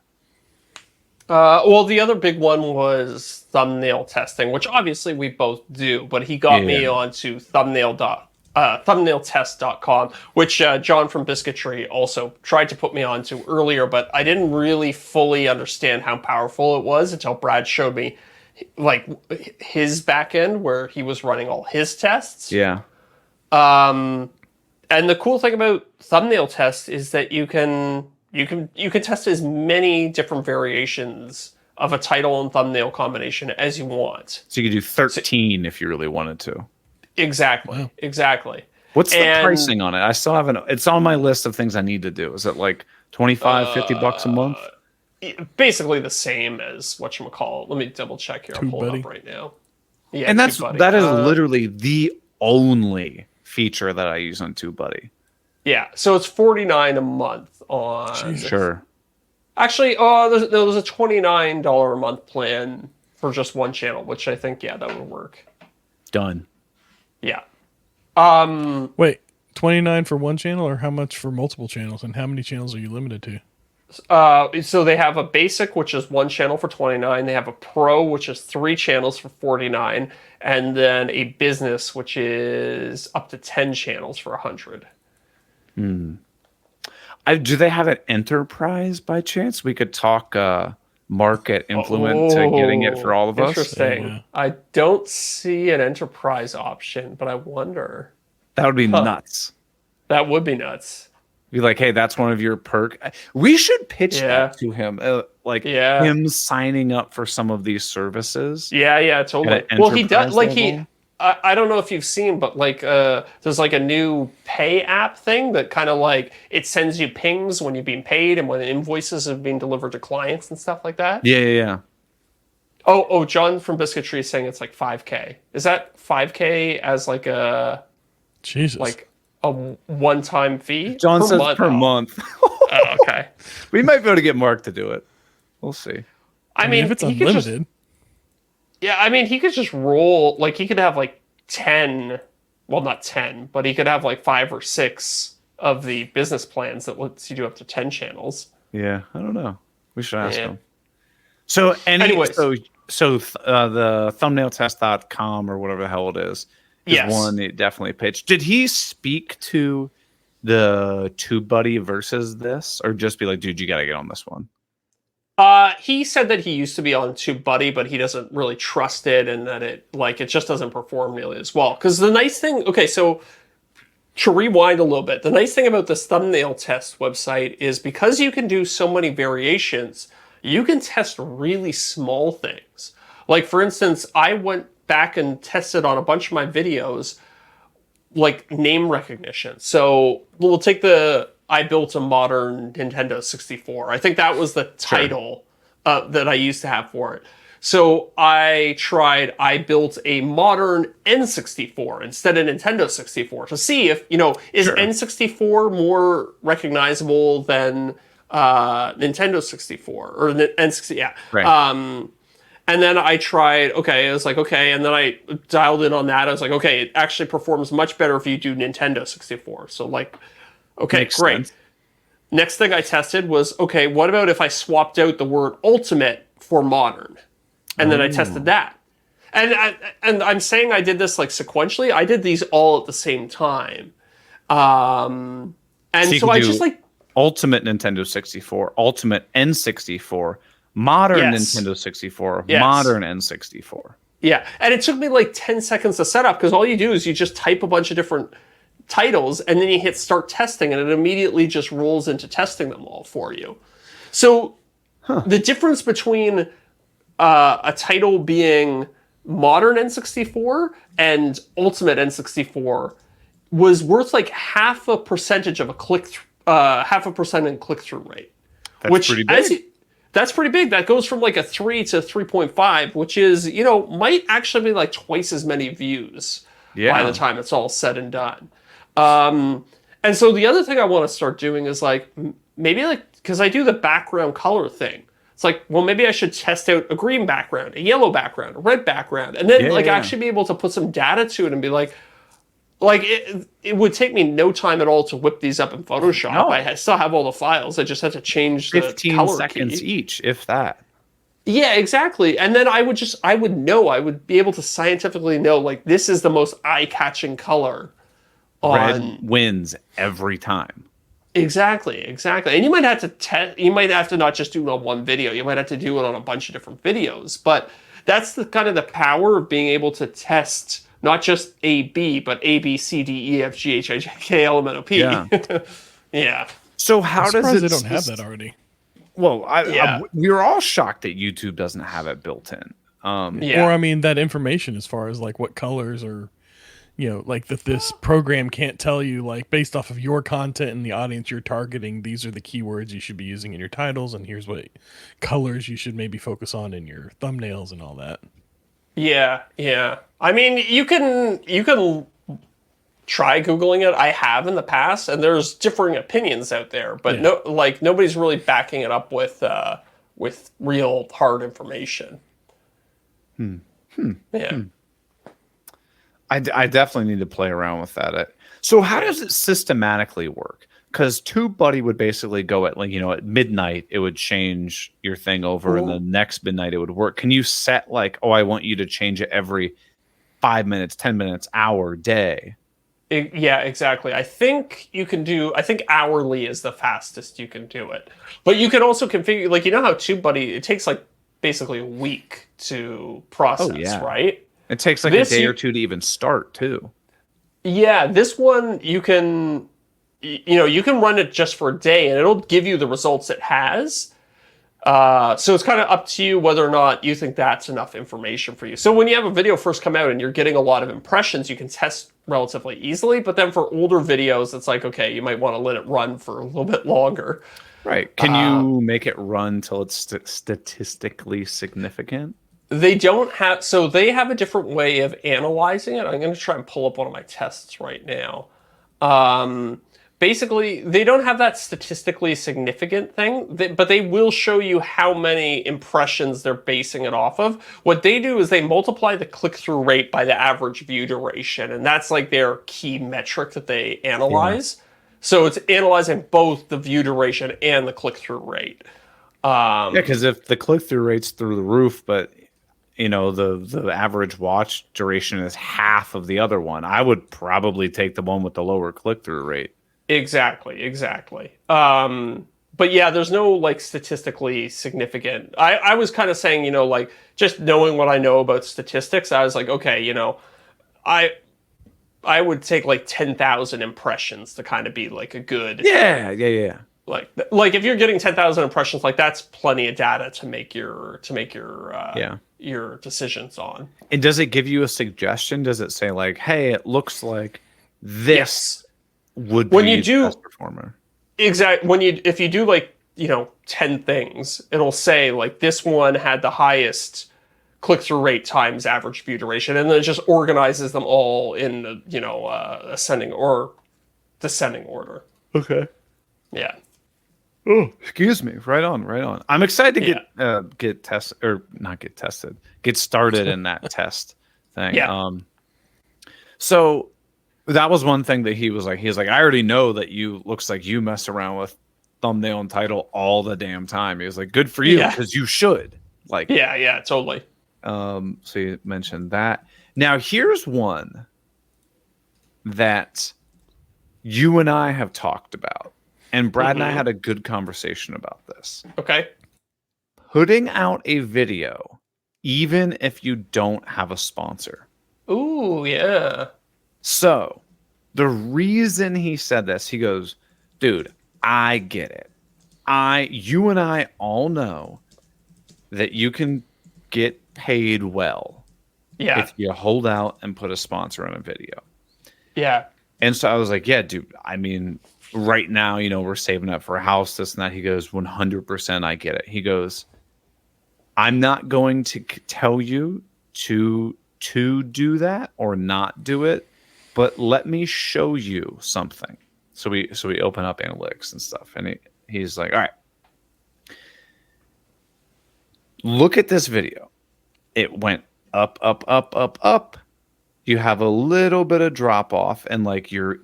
Well, the other big one was thumbnail testing, which obviously we both do, but he got me onto thumbnailtest.com, which John from Biscuitry also tried to put me onto earlier, but I didn't really fully understand how powerful it was until Brad showed me like his back end where he was running all his tests. Yeah. And the cool thing about thumbnail test is that you can test as many different variations of a title and thumbnail combination as you want. So you could do 13 if you really wanted to. Exactly. Wow. Exactly. What's the pricing on it? I still haven't. It's on my list of things I need to do. Is it like $25-$50 a month? Basically the same as whatchamacallit. Let me double check here. I'll pull it up right now. Yeah, and that is literally the only feature that I use on TubeBuddy. Yeah, so it's $49 a month on. Sure. Actually, there was a $29 a month plan for just one channel, which I think that would work. Done. Yeah. Wait, 29 for one channel, or how much for multiple channels, and how many channels are you limited to? So they have a basic, which is one channel for $29. They have a pro, which is 3 channels for $49, and then a business, which is up to 10 channels for $100. Do they have an enterprise by chance? We could talk market influence to getting it for all of us. Interesting. Yeah. I don't see an enterprise option, but I wonder. That would be nuts. That would be nuts. Be like, hey, that's one of your perks. We should pitch that to him, him signing up for some of these services. Yeah, totally. Well, he does. I don't know if you've seen, but there's like a new pay app thing that kind of it sends you pings when you're being paid and when invoices have been delivered to clients and stuff like that. Yeah. Oh, John from Biscuitry is saying it's like $5K. Is that $5K as like a a one-time fee? John says per month. Oh, okay. We might be able to get Mark to do it. We'll see. I mean, if it's unlimited. He could just roll, he could have 10, well, not 10, but he could have 5 or 6 of the business plans that lets you do up to 10 channels. Yeah, I don't know. We should ask him. So, anyways. the thumbnailtest.com or whatever the hell it is one it definitely pitched. Did he speak to the TubeBuddy versus this, or just be like, dude, you got to get on this one? He said that he used to be on TubeBuddy, but he doesn't really trust it, and that it just doesn't perform nearly as well. Because the nice thing, so to rewind a little bit, the nice thing about this thumbnail test website is because you can do so many variations, you can test really small things. Like, for instance, I went back and tested on a bunch of my videos, name recognition. So we'll take I built a modern Nintendo 64. I think that was the title that I used to have for it. So I built a modern N64 instead of Nintendo 64 to see if, is N64 more recognizable than Nintendo 64 or N64? Yeah. Right. And then I tried, I was like, and then I dialed in on that. I was like, it actually performs much better if you do Nintendo 64. So makes great. Sense. Next thing I tested was, what about if I swapped out the word ultimate for modern? And then I tested that. And I'm saying I did this sequentially. I did these all at the same time. And so I just ultimate Nintendo 64, ultimate N64, modern Nintendo 64, modern N64. Yeah, and it took me 10 seconds to set up because all you do is you just type a bunch of different titles and then you hit start testing and it immediately just rolls into testing them all for you. So the difference between a title being modern N64 and ultimate N64 was worth half a percentage of a half a percent in click-through rate. That's pretty big. That's pretty big. That goes from a 3 to 3.5, which is, might actually be twice as many views by the time it's all said and done. And so the other thing I want to start doing is maybe because I do the background color thing. It's It's like, well, maybe I should test out a green background, a yellow background, a red background, and then actually be able to put some data to it and be like it would take me no time at all to whip these up in Photoshop. No. I still have all the files. I just had to change the 15 color seconds key. each, if that. Yeah, exactly. And then I would be able to scientifically know, like, this is the most eye-catching color. Red wins every time. Exactly. And you might have to you might have to not just do it on one video. You might have to do it on a bunch of different videos. But that's the kind of the power of being able to test not just A, B, but A, B, C, D, E, F, G, H, I, J, K, L, M, N, O, P. Yeah. Yeah. So how does it? They don't have that already. Well, we were all shocked that YouTube doesn't have it built in. Yeah. Or I mean, that information as far as like what colors or, you know, like that this program can't tell you, like based off of your content and the audience you're targeting, these are the keywords you should be using in your titles, and here's what colors you should maybe focus on in your thumbnails and all that. Yeah. I mean, you can try Googling it. I have in the past, and there's differing opinions out there, but nobody's really backing it up with real hard information. Yeah. I definitely need to play around with that. So how does it systematically work? Because TubeBuddy would basically go at, like, you know, at midnight, it would change your thing over, and the next midnight it would work. Can you set like, oh, I want you to change it every 5 minutes, 10 minutes, hour, day? Yeah, exactly. I think hourly is the fastest you can do it. But you can also configure, like, you know how TubeBuddy, it takes like basically a week to process, right? It takes like a day or two to even start too. Yeah, this one you can run it just for a day and it'll give you the results it has. So it's kind of up to you whether or not you think that's enough information for you. So when you have a video first come out and you're getting a lot of impressions, you can test relatively easily. But then for older videos, it's like, okay, you might want to let it run for a little bit longer. Right. Can you make it run till it's statistically significant? They don't have, so they have a different way of analyzing it. I'm going to try and pull up one of my tests right now. Basically, they don't have that statistically significant thing, but they will show you how many impressions they're basing it off of. What they do is they multiply the click-through rate by the average view duration, and that's like their key metric that they analyze. Yeah. So it's analyzing both the view duration and the click-through rate. Yeah, because if the click-through rate's through the roof, but you know the average watch duration is half of the other one, I would probably take the one with the lower click-through rate. Exactly. But yeah, there's no like statistically significant. I was kind of saying, you know, like just knowing what I know about statistics, I was like, okay, you know, I would take like 10,000 impressions to kind of be like a good. Yeah. Like if you're getting 10,000 impressions, like that's plenty of data to make your decisions on. And does it give you a suggestion? Does it say like, hey, it looks like this? Yes. Would when be you do best performer? Exactly. If you do like, you know, 10 things, it'll say like this one had the highest click-through rate times average view duration, and then it just organizes them all in, you know, ascending or descending order. Okay. Yeah. Oh, excuse me. Right on. I'm excited to get started in that test thing. Yeah. So that was one thing that he was like, I already know that looks like you mess around with thumbnail and title all the damn time. He was like, good for you, because you should. Like, yeah, totally. So you mentioned that. Now here's one that you and I have talked about, and Brad and I had a good conversation about this. Okay. Putting out a video, even if you don't have a sponsor. Ooh, yeah. So the reason he said this, he goes, dude, I get it. You and I all know that you can get paid well if you hold out and put a sponsor on a video. Yeah. And so I was like, yeah, dude, I mean, right now, you know, we're saving up for a house, this and that. He goes, 100% I get it. He goes, I'm not going to tell you to do that or not do it, but let me show you something. So we open up analytics and stuff, and he's like, all right, look at this video. It went up, up, up, up, up. You have a little bit of drop off, and like your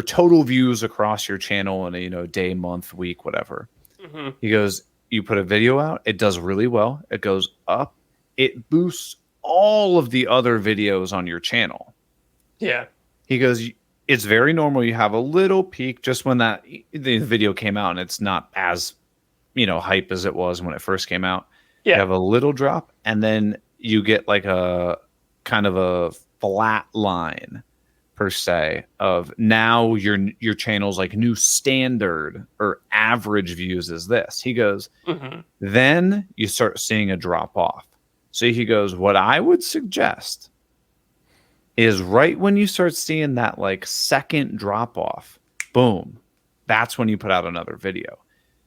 total views across your channel in a, you know, day, month, week, whatever. Mm-hmm. He goes, you put a video out, it does really well. It goes up. It boosts all of the other videos on your channel. Yeah. He goes, it's very normal. You have a little peak just when the video came out, and it's not as, you know, hype as it was when it first came out. Yeah. You have a little drop, and then you get like a kind of a flat line per se of now your channel's like new standard or average views is this. He goes, then you start seeing a drop off. So he goes, what I would suggest is right when you start seeing that like second drop off, boom, that's when you put out another video.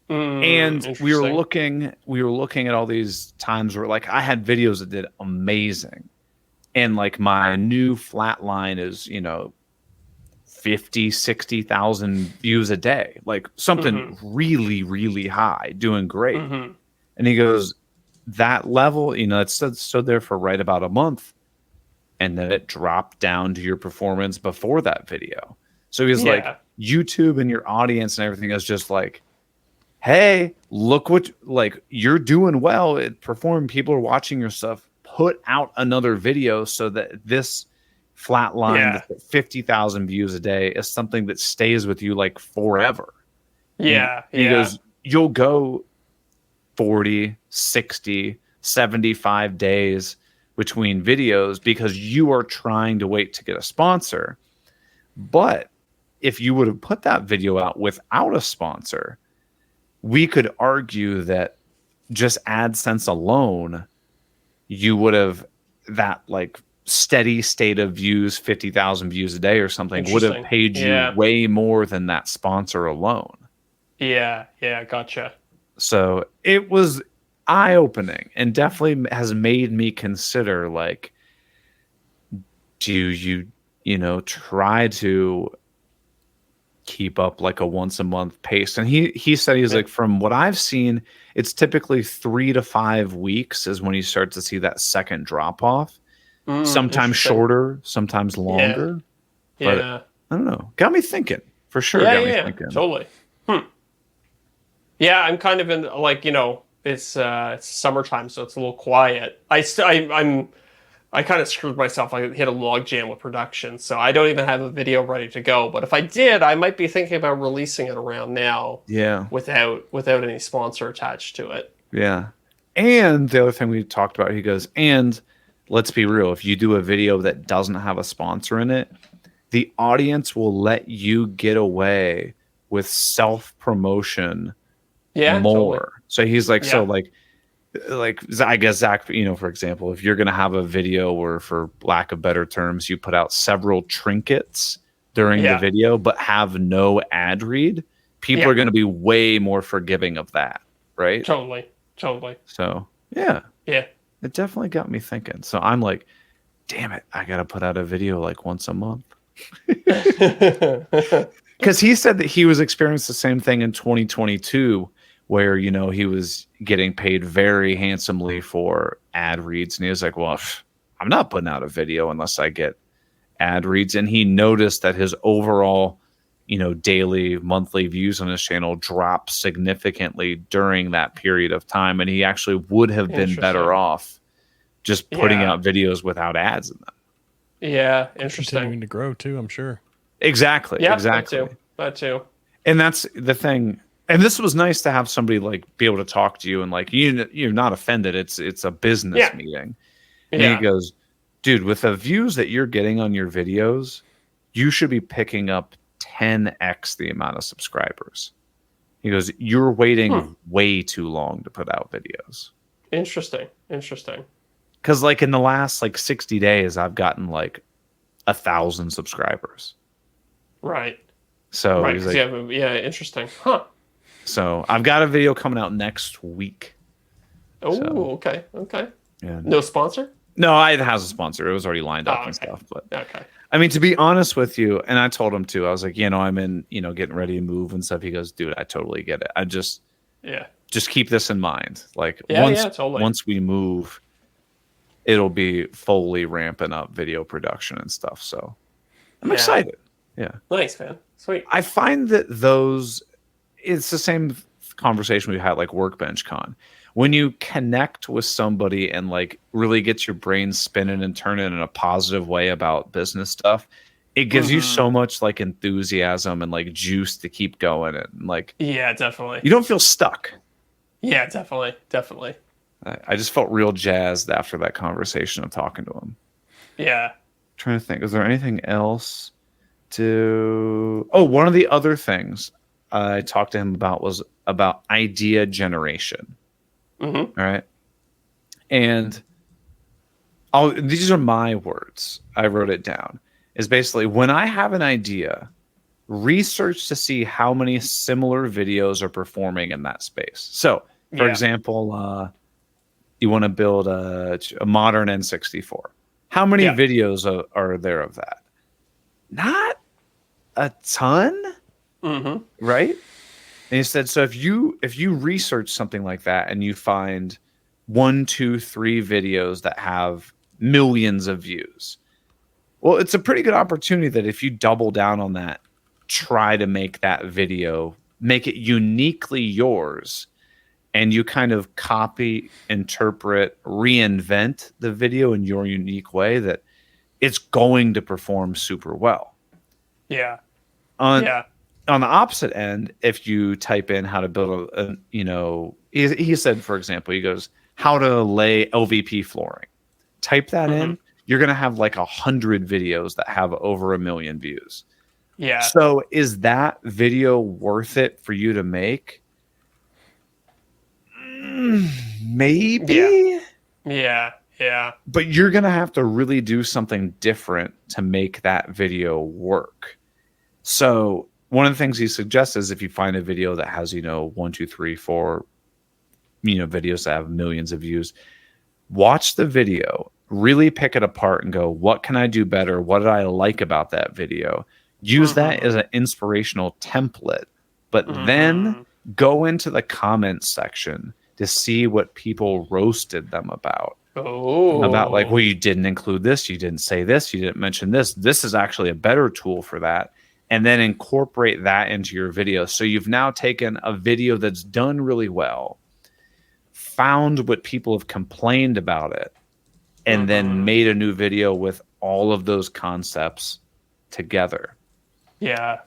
And we were looking at all these times where like I had videos that did amazing. And like my new flat line is, you know, 50, 60,000 views a day, like something really, really high, doing great. And he goes, that level, you know, it stood there for right about a month. And then it dropped down to your performance before that video. So he's like, YouTube and your audience and everything is just like, hey, look what, like, you're doing well. It performed. People are watching your stuff. Put out another video so that this flat line, 50,000 views a day, is something that stays with you like forever. Yeah. He goes, you'll go 40, 60, 75 days between videos because you are trying to wait to get a sponsor. But if you would have put that video out without a sponsor, we could argue that just AdSense alone, you would have that like steady state of views, 50,000 views a day or something, would have paid you way more than that sponsor alone. Yeah, gotcha. So it was eye-opening and definitely has made me consider, like, do you know, try to keep up like a once a month pace? And he said, he's like, from what I've seen, it's typically 3 to 5 weeks is when you start to see that second drop off. Sometimes shorter, sometimes longer. But I don't know. Got me thinking for sure. Got me thinking. Totally. Yeah, I'm kind of in, like, you know, it's summertime, so it's a little quiet. I kind of screwed myself. I hit a log jam with production, so I don't even have a video ready to go. But if I did, I might be thinking about releasing it around now. Yeah. Without any sponsor attached to it. Yeah. And the other thing we talked about, he goes, and let's be real, if you do a video that doesn't have a sponsor in it, the audience will let you get away with self-promotion more. Totally. So he's like, so like I guess Zach, you know, for example, if you're going to have a video where, for lack of better terms, you put out several trinkets during the video, but have no ad read, people are going to be way more forgiving of that. Right. Totally. So yeah. It definitely got me thinking. So I'm like, damn it, I got to put out a video like once a month. Because he said that he was experiencing the same thing in 2022, where, you know, he was getting paid very handsomely for ad reads. And he was like, well, I'm not putting out a video unless I get ad reads. And he noticed that his overall, you know, daily, monthly views on his channel dropped significantly during that period of time. And he actually would have been better off just putting out videos without ads in them. Yeah, interesting. Continuing to grow too, I'm sure. Exactly. Yeah, exactly. That too. And that's the thing. And this was nice to have somebody like be able to talk to you and like you're not offended. It's a business meeting. And he goes, dude, with the views that you're getting on your videos, you should be picking up 10x the amount of subscribers. He goes, you're waiting way too long to put out videos. Interesting. Because like in the last like 60 days, I've gotten like 1,000 subscribers. Right. So he's like, interesting. Huh. So I've got a video coming out next week. Oh, okay. Yeah. No sponsor? No, it has a sponsor. It was already lined up and stuff. But okay. I mean, to be honest with you, and I told him too, I was like, you know, I'm in, you know, getting ready to move and stuff. He goes, dude, I totally get it. Yeah. Just keep this in mind. Like totally. once we move, it'll be fully ramping up video production and stuff. So I'm excited. Yeah. Nice, man. Sweet. I find that it's the same conversation we had like Workbench Con. When you connect with somebody and like really get your brain spinning and turning in a positive way about business stuff, it gives you so much like enthusiasm and like juice to keep going, and like definitely. you don't feel stuck. Yeah, definitely. I just felt real jazzed after that conversation of talking to him. Yeah. Trying to think, is there anything else one of the other things I talked to him about was about idea generation. All right. And these are my words. I wrote it down. Is basically when I have an idea, research to see how many similar videos are performing in that space. So, for example, you want to build a modern N64. How many videos are there of that? Not a ton, right? And he said, so if you research something like that and you find 1, 2, 3 videos that have millions of views, well, it's a pretty good opportunity that if you double down on that, try to make that video, make it uniquely yours, and you kind of copy, interpret, reinvent the video in your unique way, that it's going to perform super well. Yeah. On the opposite end, if you type in how to build he said, for example, he goes, how to lay LVP flooring. Type that in, you're going to have like 100 videos that have over 1 million views. Yeah. So is that video worth it for you to make? Maybe. Yeah. But you're going to have to really do something different to make that video work. So one of the things he suggests is if you find a video that has, 1, 2, 3, 4, videos that have millions of views, watch the video, really pick it apart and go, what can I do better? What did I like about that video? Use that as an inspirational template, but then go into the comments section to see what people roasted them about. About like, well, you didn't include this, you didn't say this, you didn't mention this. This is actually a better tool for that. And then incorporate that into your video. So you've now taken a video that's done really well, found what people have complained about it, and then made a new video with all of those concepts together. Yeah.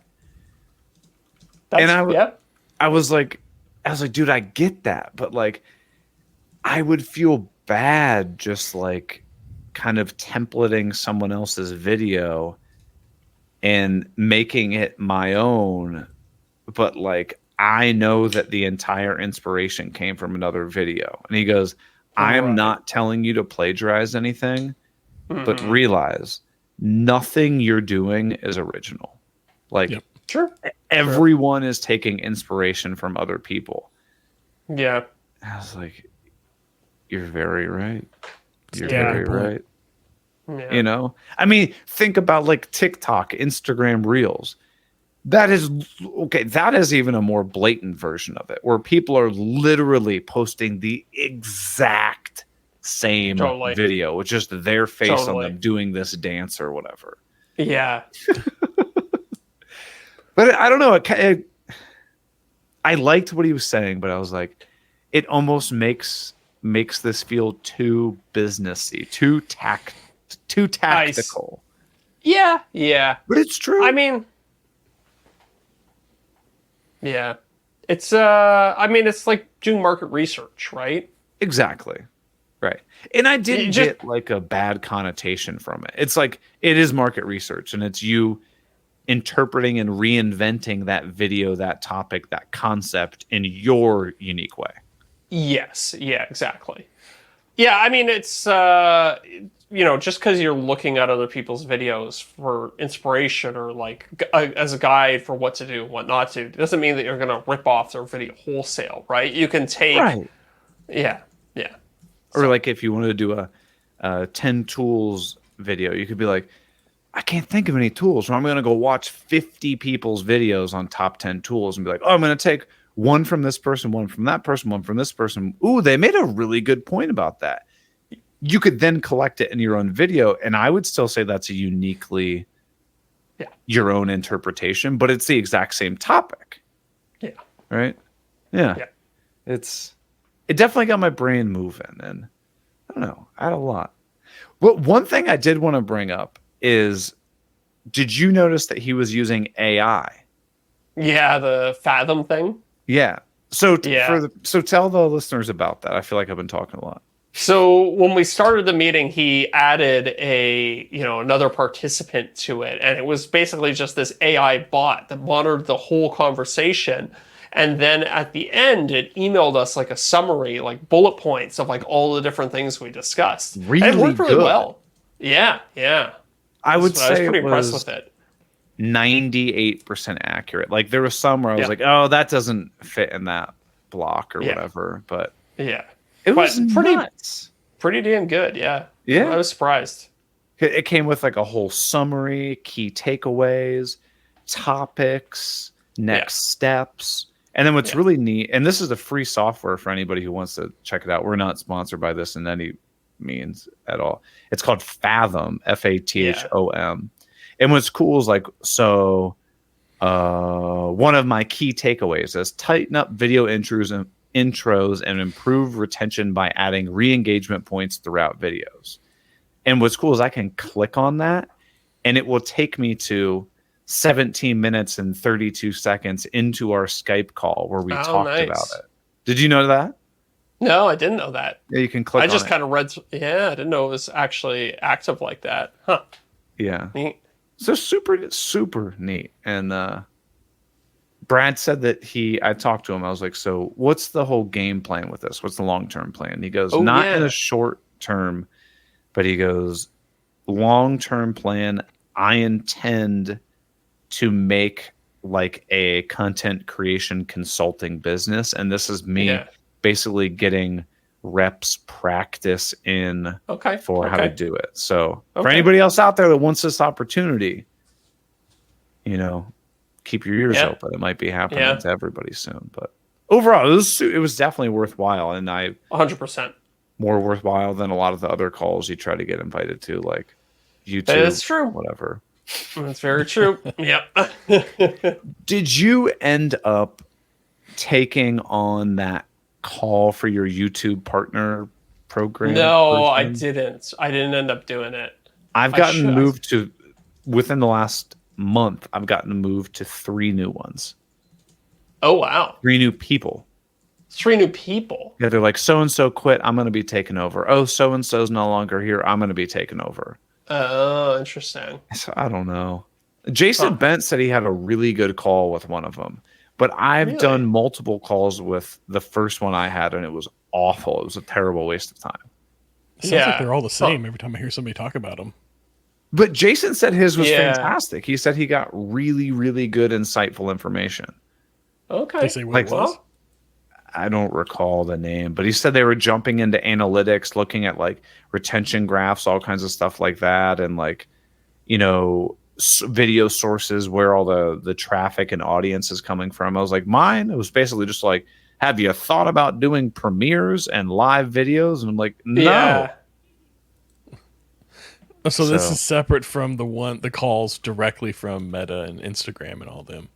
I was like, dude, I get that, but like, I would feel bad just like kind of templating someone else's video and making it my own, but like I know that the entire inspiration came from another video. And he goes, I am not telling you to plagiarize anything, but realize nothing you're doing is original. Like, everyone is taking inspiration from other people. Yeah. I was like, you're very right. You're Yeah, very good point. right. Yeah. I mean, think about like TikTok, Instagram Reels. That is okay. That is even a more blatant version of it, where people are literally posting the exact same video with just their face on them doing this dance or whatever. Yeah. But I don't know. I liked what he was saying, but I was like, it almost makes this feel too businessy, too tactical. Yeah. But it's true. I mean, yeah. It's it's like doing market research, right? Exactly. Right. And I didn't get like a bad connotation from it. It's like it is market research, and it's you interpreting and reinventing that video, that topic, that concept in your unique way. Yes. Yeah, exactly. Yeah, I mean, it's, just because you're looking at other people's videos for inspiration or like as a guide for what to do, what not to, doesn't mean that you're going to rip off their video wholesale, right? You can take... Right. Yeah. Or like if you wanted to do a 10 tools video, you could be like, I can't think of any tools. So I'm going to go watch 50 people's videos on top 10 tools and be like, oh, I'm going to take one from this person, one from that person, one from this person. Ooh, they made a really good point about that. You could then collect it in your own video, and I would still say that's a uniquely your own interpretation, but it's the exact same topic. Yeah. Right? Yeah. It definitely got my brain moving, and I don't know, I had a lot. Well, one thing I did want to bring up is, did you notice that he was using AI? Yeah, the Fathom thing. Yeah. So so tell the listeners about that. I feel like I've been talking a lot. So when we started the meeting, he added another participant to it, and it was basically just this AI bot that monitored the whole conversation. And then at the end, it emailed us like a summary, like bullet points of like all the different things we discussed. Really, and it worked really good. well. Yeah. I was pretty impressed with it. 98% accurate. Like there was some where I was like, oh, that doesn't fit in that block or whatever. But it was pretty damn good. Yeah. I was surprised. It came with like a whole summary, key takeaways, topics, next steps. And then what's really neat, and this is a free software for anybody who wants to check it out. We're not sponsored by this in any means at all. It's called Fathom, Fathom. And what's cool is like, one of my key takeaways is tighten up video intros and improve retention by adding re-engagement points throughout videos. And what's cool is I can click on that and it will take me to 17 minutes and 32 seconds into our Skype call where we talked about it. Did you know that? No, I didn't know that. Yeah, you can click on it. I just kind of read. I didn't know it was actually active like that. Huh. Yeah. Neat. So super neat. And Brad said that I talked to him. I was like, so what's the whole game plan with this? What's the long-term plan? He goes, in a short term, but he goes, long-term plan, I intend to make like a content creation consulting business. And this is me basically getting reps practice in for how to do it. So for anybody else out there that wants this opportunity, keep your ears open. It might be happening to everybody soon, but overall it was definitely worthwhile. And 100% more worthwhile than a lot of the other calls you try to get invited to, like YouTube. That's true. Whatever. That's very true. Yep. Did you end up taking on that call for your YouTube partner program? No, I didn't. I didn't end up doing it. I've gotten moved to, within the last month, I've gotten moved to 3 new ones. Oh, wow. 3 new people. 3 new people? Yeah, they're like, so-and-so quit, I'm going to be taken over. Oh, so-and-so's no longer here, I'm going to be taken over. Oh, interesting. So I don't know. Jason Bent said he had a really good call with one of them, but I've done multiple calls with the first one I had, and it was awful. It was a terrible waste of time. Sounds like they're all the same every time I hear somebody talk about them. But Jason said his was fantastic. He said he got really, really good, insightful information. Okay. They say what it was? I don't recall the name, but he said they were jumping into analytics, looking at like retention graphs, all kinds of stuff like that. And like, video sources where all the traffic and audience is coming from. I was like, it was basically just like, have you thought about doing premieres and live videos? And I'm like, no. Yeah. So this is separate from the calls directly from Meta and Instagram and all them.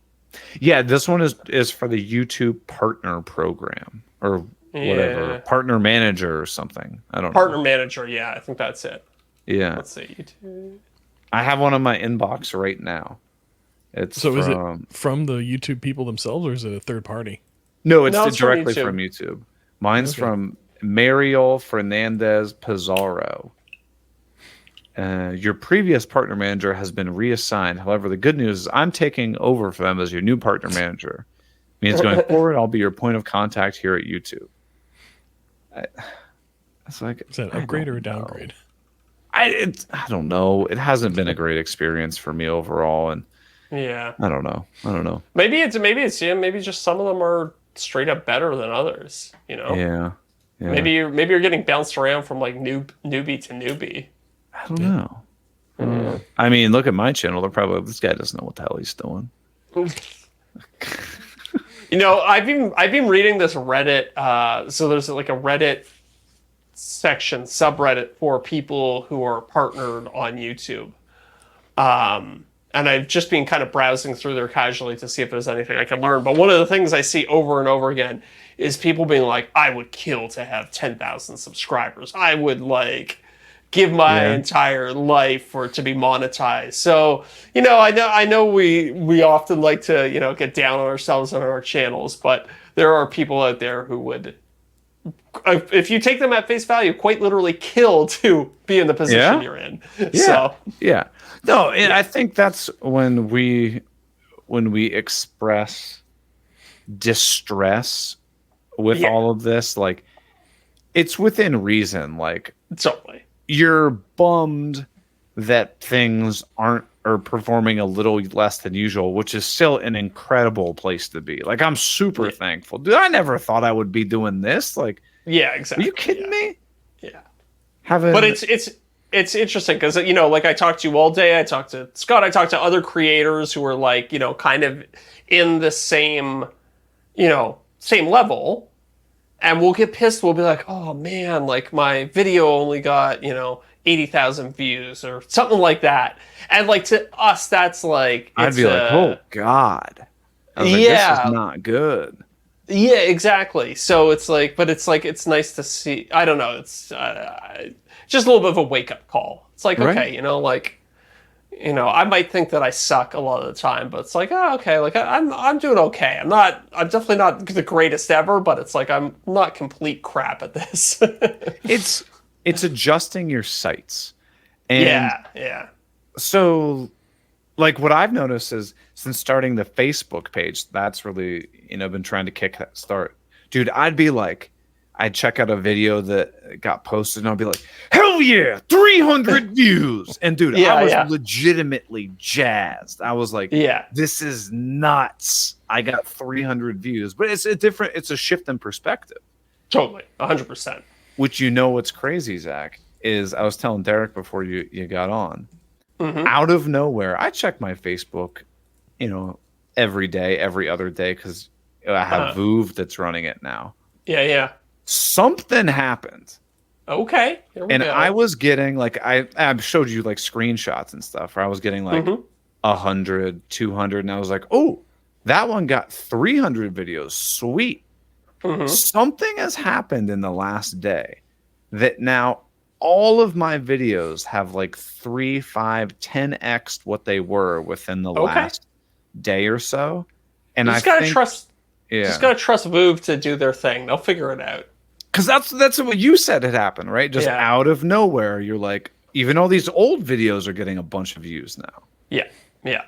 Yeah, this one is for the YouTube partner program or whatever. Partner manager or something. I don't know. Partner manager, I think that's it. Yeah. Let's see. YouTube. I have one in my inbox right now. Is it from the YouTube people themselves or is it a third party? No, it's directly from YouTube. Mine's from Mariel Fernandez Pizarro. Your previous partner manager has been reassigned. However, the good news is I'm taking over for them as your new partner manager. Means going forward, I'll be your point of contact here at YouTube. It's like, is that an upgrade or a downgrade? I don't know. It hasn't been a great experience for me overall, and I don't know. Maybe maybe just some of them are straight up better than others. Yeah. Maybe you're getting bounced around from like newbie to newbie. I don't know. I mean, look at my channel. They're probably, this guy doesn't know what the hell he's doing. I've been reading this Reddit. So there's like a Reddit section, subreddit for people who are partnered on YouTube. And I've just been kind of browsing through there casually to see if there's anything I can learn. But one of the things I see over and over again is people being like, I would kill to have 10,000 subscribers. I would like give my entire life for it to be monetized. So, I know we often like to, get down on ourselves on our channels, but there are people out there who would, if you take them at face value, quite literally kill to be in the position you're in. Yeah. Yeah. No, and I think that's when we express distress with all of this, like it's within reason. Like totally, you're bummed that things are performing a little less than usual, which is still an incredible place to be. Like I'm super thankful, dude. I never thought I would be doing this. Like, yeah, exactly. Are you kidding me? Yeah. But it's interesting because, like I talked to you all day. I talked to Scott. I talked to other creators who are like, kind of in the same, same level. And we'll get pissed. We'll be like, oh man, like my video only got, 80,000 views or something like that. And like to us, that's like, I'd be like, oh God. I was like, this is not good. Yeah, exactly. So it's like, but it's like, it's nice to see. I don't know. It's just a little bit of a wake up call. It's like, okay, I might think that I suck a lot of the time, but it's like, oh, okay, like I'm doing okay. I'm definitely not the greatest ever, but it's like I'm not complete crap at this. It's adjusting your sights. And yeah. So like what I've noticed is since starting the Facebook page, that's really, been trying to kick that start. Dude, I'd check out a video that got posted and I'd be like, hell yeah, 300 views. And dude, I was legitimately jazzed. I was like, this is nuts. I got 300 views, but it's a shift in perspective. Totally. 100%. Which, what's crazy, Zach, is I was telling Deric before you got on, out of nowhere, I check my Facebook, every day, every other day, because I have Voov that's running it now. Yeah. Something happened. Okay. And I was getting like I showed you like screenshots and stuff where I was getting like 100, 200, and I was like, oh, that one got 300 videos. Sweet. Something has happened in the last day that now all of my videos have like 3, 5, 10x what they were within the last day or so. And you just gotta trust. Yeah. Just gotta trust Voov to do their thing. They'll figure it out. Because that's what you said had happened, right? Just out of nowhere, you're like, even all these old videos are getting a bunch of views now. Yeah.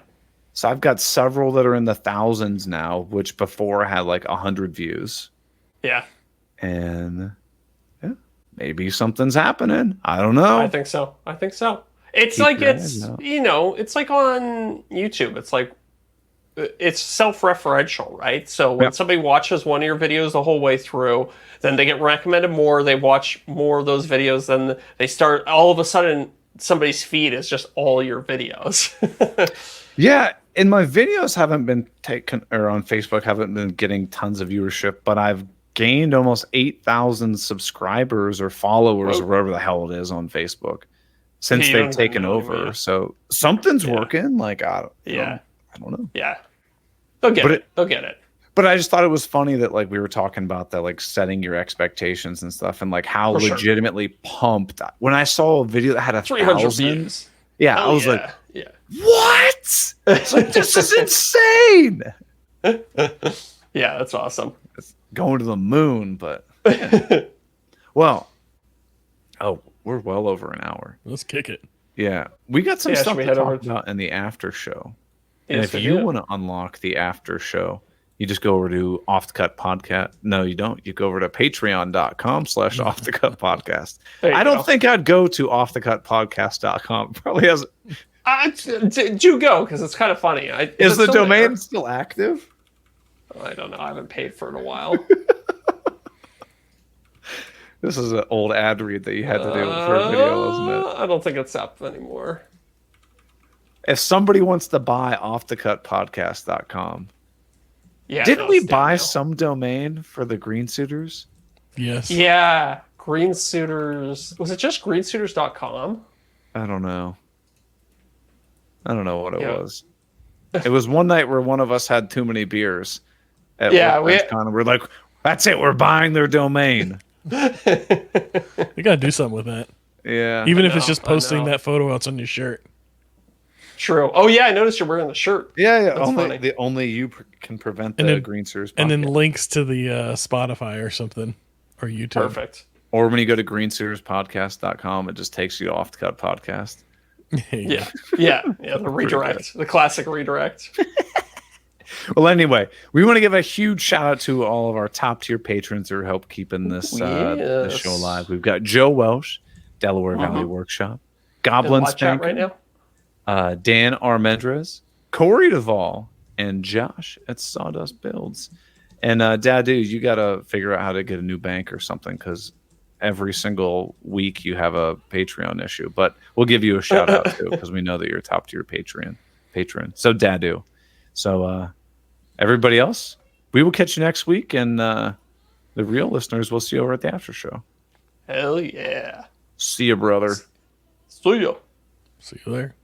So I've got several that are in the thousands now, which before had like 100 views. Yeah. And maybe something's happening. I don't know. I think so. It's like it's like on YouTube. It's like it's self-referential, right? So when somebody watches one of your videos the whole way through, then they get recommended more. They watch more of those videos. Then they start all of a sudden somebody's feed is just all your videos. Yeah. And my videos haven't been taken, or on Facebook haven't been getting tons of viewership, but I've gained almost 8,000 subscribers or followers or whatever the hell it is on Facebook since they've taken over. So something's working. Like, I don't know. Yeah. They'll get it. But I just thought it was funny that like we were talking about that, like setting your expectations and stuff, and like how legitimately pumped when I saw a video that had 300 views. Yeah, I was like, what? It's like, this is insane. Yeah, that's awesome. It's going to the moon, but well, we're well over an hour. Let's kick it. Yeah, we got some stuff to talk about in the after show. And if you want to unlock the after show, you just go over to Off the Cut Podcast. No, you don't. You go over to patreon.com/Off the Cut Podcast. I don't think I'd go to offthecutpodcast.com. Probably has. Do go, because it's kind of funny. Is the domain still active? I don't know. I haven't paid for it in a while. This is an old ad read that you had to do for a video, wasn't it? I don't think it's up anymore. If somebody wants to buy offthecutpodcast.com, Yeah. Didn't no, we it's down buy now. some domain for the Green Suiters? Yes. Yeah. Green Suitors. Was it just greensuiters.com? I don't know. I don't know what it Yeah. was. It was one night where one of us had too many beers at Yeah, WorkbenchCon, and we're like, "That's it. We're buying their domain." We gotta do something with that. Yeah. Even if know, it's just I posting know. that photo outs on your shirt. True. Oh yeah, I noticed you're wearing the shirt. Yeah. That's funny. Only you can prevent And the then- Green Suiters podcast. And then links to the Spotify or something. Or YouTube. Perfect. Or when you go to greensuiterspodcast.com, it just takes you to Off the Cut Podcast. Yeah. Yeah. The redirect. The classic redirect. Well, anyway, we want to give a huge shout out to all of our top tier patrons who help keeping this this show alive. We've got Joe Welsh, Delaware Valley Workshop, Goblin Live chat right Spanker, now. Dan Armendrez, Corey Duvall, and Josh at Sawdust Builds. And Dadu, you got to figure out how to get a new bank or something, because every single week you have a Patreon issue. But we'll give you a shout out too, because we know that you're a top tier patron. So Dadu. So everybody else, we will catch you next week, and the real listeners will see you over at the after show. Hell yeah. See you, brother. See ya. See you there.